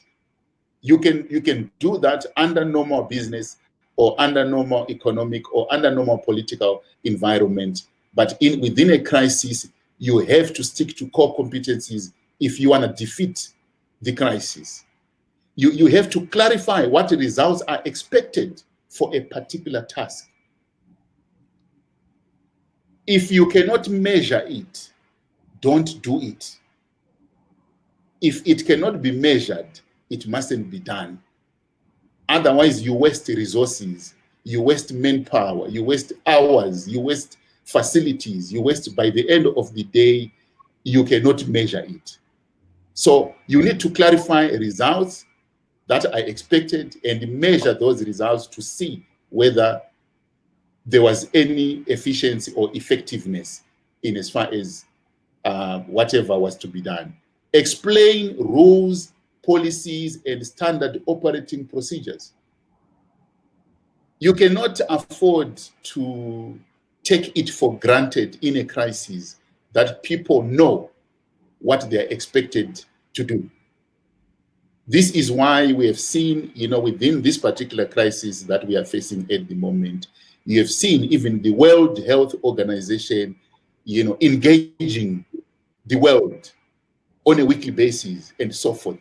You can do that under normal business or under normal economic or under normal political environment. But within a crisis, you have to stick to core competencies if you want to defeat the crisis. You have to clarify what results are expected for a particular task. If you cannot measure it, don't do it. If it cannot be measured, it mustn't be done. Otherwise, you waste resources, you waste manpower, you waste hours, you waste facilities, you waste, by the end of the day, you cannot measure it. So you need to clarify results that are expected and measure those results to see whether there was any efficiency or effectiveness in as far as whatever was to be done. Explain rules, policies, and standard operating procedures. You cannot afford to take it for granted in a crisis that people know what they're expected to do. This is why we have seen, within this particular crisis that we are facing at the moment, you have seen even the World Health Organization, engaging the world on a weekly basis and so forth,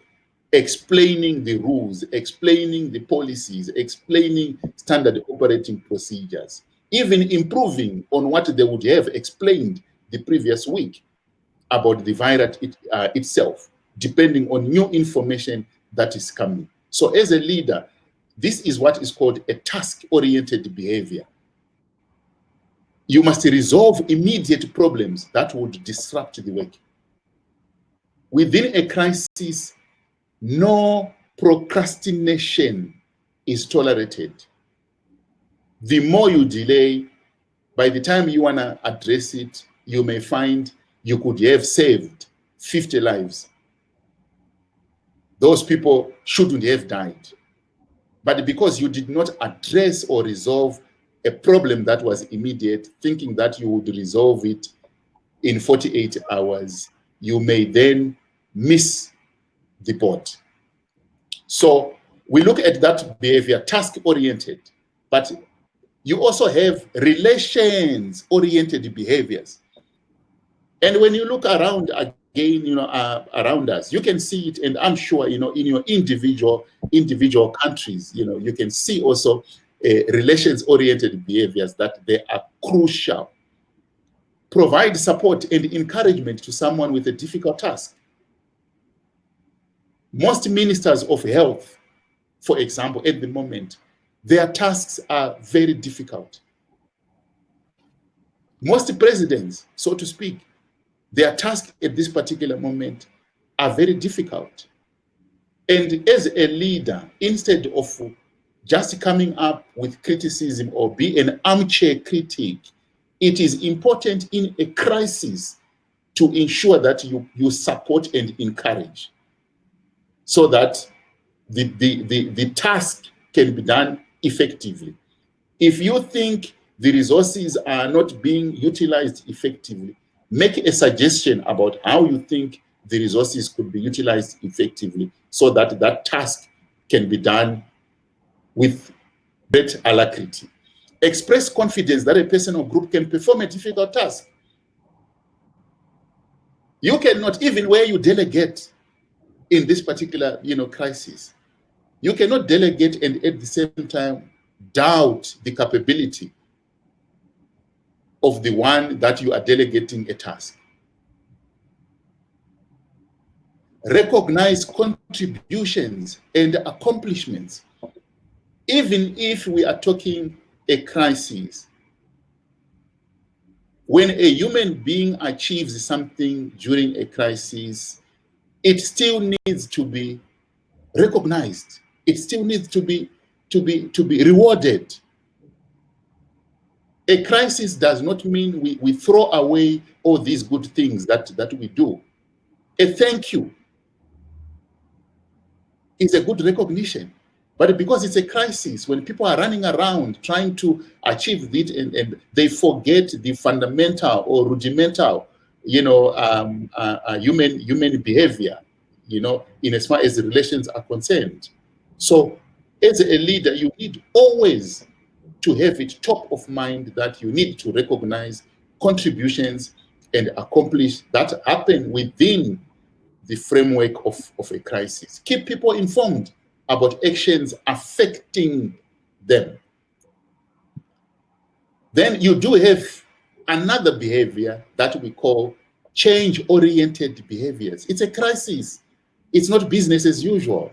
explaining the rules, explaining the policies, explaining standard operating procedures, even improving on what they would have explained the previous week about the virus itself, depending on new information that is coming. So as a leader, this is what is called a task-oriented behavior. You must resolve immediate problems that would disrupt the work. Within a crisis, no procrastination is tolerated. The more you delay, by the time you want to address it, you may find you could have saved 50 lives. Those people shouldn't have died. But because you did not address or resolve a problem that was immediate, thinking that you would resolve it in 48 hours, you may then miss the boat. So we look at that behavior, task-oriented, but you also have relations-oriented behaviors. And when you look around again, around us, you can see it, and I'm sure, in your individual countries, you can see also relations-oriented behaviors that they are crucial. Provide support and encouragement to someone with a difficult task. Most ministers of health, for example, at the moment, their tasks are very difficult. Most presidents, so to speak, their tasks at this particular moment are very difficult. And as a leader, instead of just coming up with criticism or be an armchair critic, it is important in a crisis to ensure that you support and encourage, so that the task can be done effectively. If you think the resources are not being utilized effectively, make a suggestion about how you think the resources could be utilized effectively, so that that task can be done with great alacrity. Express confidence that a person or group can perform a difficult task. You cannot, even where you delegate in this particular crisis, you cannot delegate and at the same time doubt the capability of the one that you are delegating a task. Recognize contributions and accomplishments. Even if we are talking a crisis, when a human being achieves something during a crisis, it still needs to be recognized. It still needs to be rewarded. A crisis does not mean we throw away all these good things that we do. A thank you is a good recognition. But because it's a crisis, when people are running around trying to achieve it and they forget the fundamental or rudimental, human behavior, in as far as the relations are concerned. So as a leader, you need always to have it top of mind that you need to recognize contributions and accomplish that happen within the framework of a crisis. Keep people informed about actions affecting them. Then you do have another behavior that we call change-oriented behaviors. It's a crisis. It's not business as usual.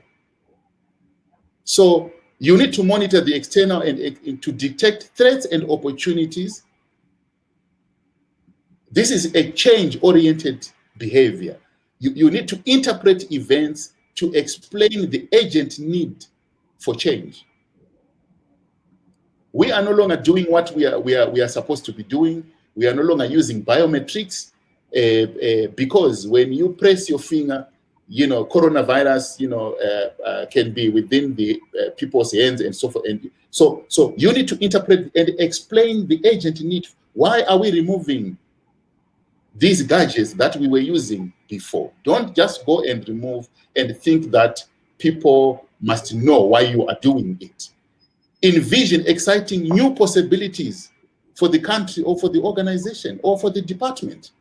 So you need to monitor the external and to detect threats and opportunities. This is a change-oriented behavior. You need to interpret events to explain the urgent need for change. We are no longer doing what we are supposed to be doing. We are no longer using biometrics because when you press your finger, coronavirus, can be within the people's hands and so forth. And so you need to interpret and explain the urgent need. Why are we removing these gadgets that we were using before? Don't just go and remove and think that people must know why you are doing it. Envision exciting new possibilities for the country or for the organization or for the department.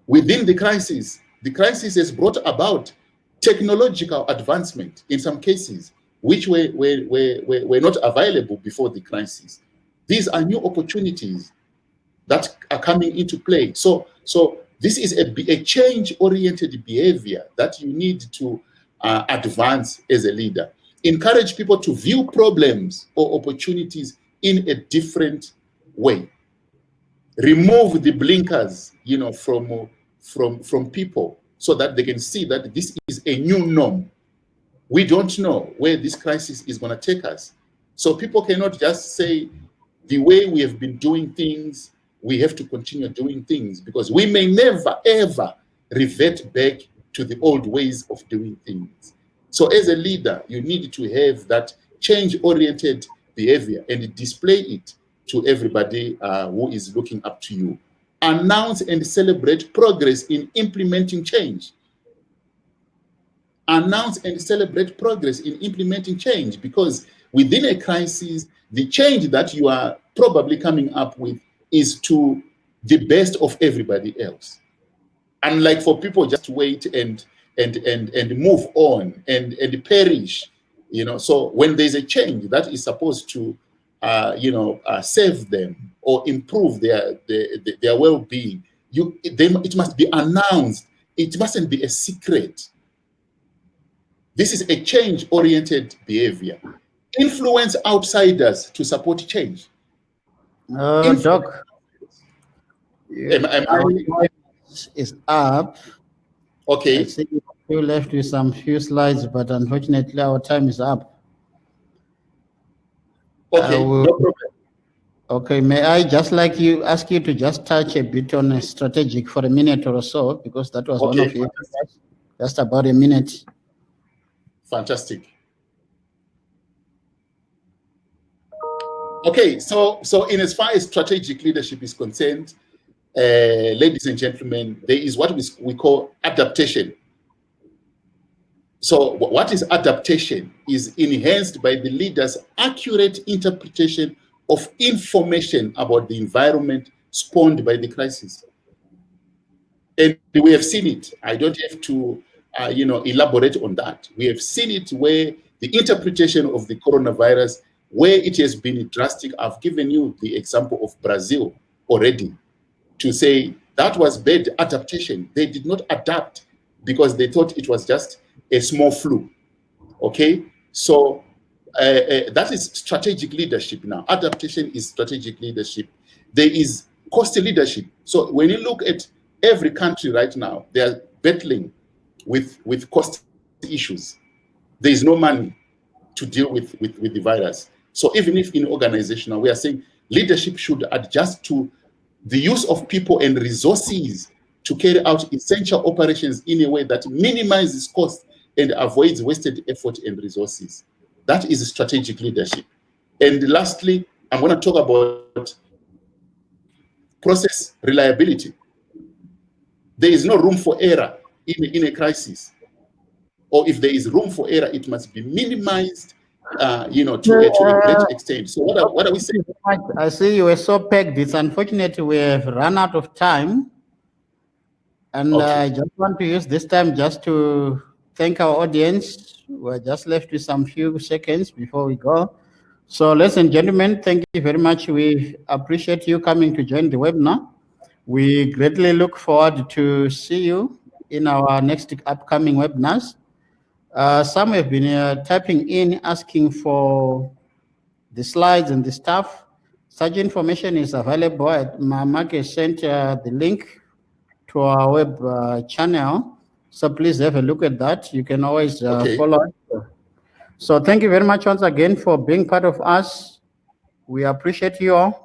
Within the crisis has brought about technological advancement in some cases, which were not available before the crisis. These are new opportunities that are coming into play. So this is a change-oriented behavior that you need to advance as a leader. Encourage people to view problems or opportunities in a different way. Remove the blinkers, from people so that they can see that this is a new norm. We don't know where this crisis is going to take us. So people cannot just say the way we have been doing things, we have to continue doing things, because we may never, ever revert back to the old ways of doing things. So as a leader, you need to have that change-oriented behavior and display it to everybody who is looking up to you. Announce and celebrate progress in implementing change. Announce and celebrate progress in implementing change, because within a crisis, the change that you are probably coming up with is to the best of everybody else. Unlike for people just wait and move on and perish, So when there's a change that is supposed to, save them or improve their well-being, it must be announced. It mustn't be a secret. This is a change-oriented behavior. Influence outsiders to support change. Doc, is up. Okay. I see you left with some few slides, but unfortunately our time is up. Okay, no problem. Okay, may I just ask you to just touch a bit on a strategic for a minute or so, because that was one of your slides. Just about a minute. Fantastic. Okay, so in as far as strategic leadership is concerned, ladies and gentlemen, there is what we call adaptation. So what is adaptation? Is enhanced by the leader's accurate interpretation of information about the environment spawned by the crisis. And we have seen it. I don't have to elaborate on that. We have seen it where the interpretation of the coronavirus, where it has been drastic. I've given you the example of Brazil already, to say that was bad adaptation. They did not adapt because they thought it was just a small flu. Okay, so that is strategic leadership. Now adaptation is strategic leadership. There is cost leadership. So when you look at every country right now, they are battling with cost issues. There is no money to deal with the virus. So even if in organizational, we are saying Leadership should adjust to the use of people and resources to carry out essential operations in a way that minimizes cost and avoids wasted effort and resources. That is strategic leadership. And lastly, I'm going to talk about process reliability. There is no room for error in a crisis. Or if there is room for error, it must be minimized, to a great extent. So what are we saying? I see you were so pegged. It's unfortunate we have run out of time. And I just want to use this time just to thank our audience. We're just left with some few seconds before we go. So ladies and gentlemen, thank you very much. We appreciate you coming to join the webinar. We greatly look forward to see you in our next upcoming webinars. Some have been typing in, asking for the slides and the stuff. Such information is available. Mark has sent the link to our web channel. So please have a look at that. You can always follow it. So thank you very much once again for being part of us. We appreciate you all.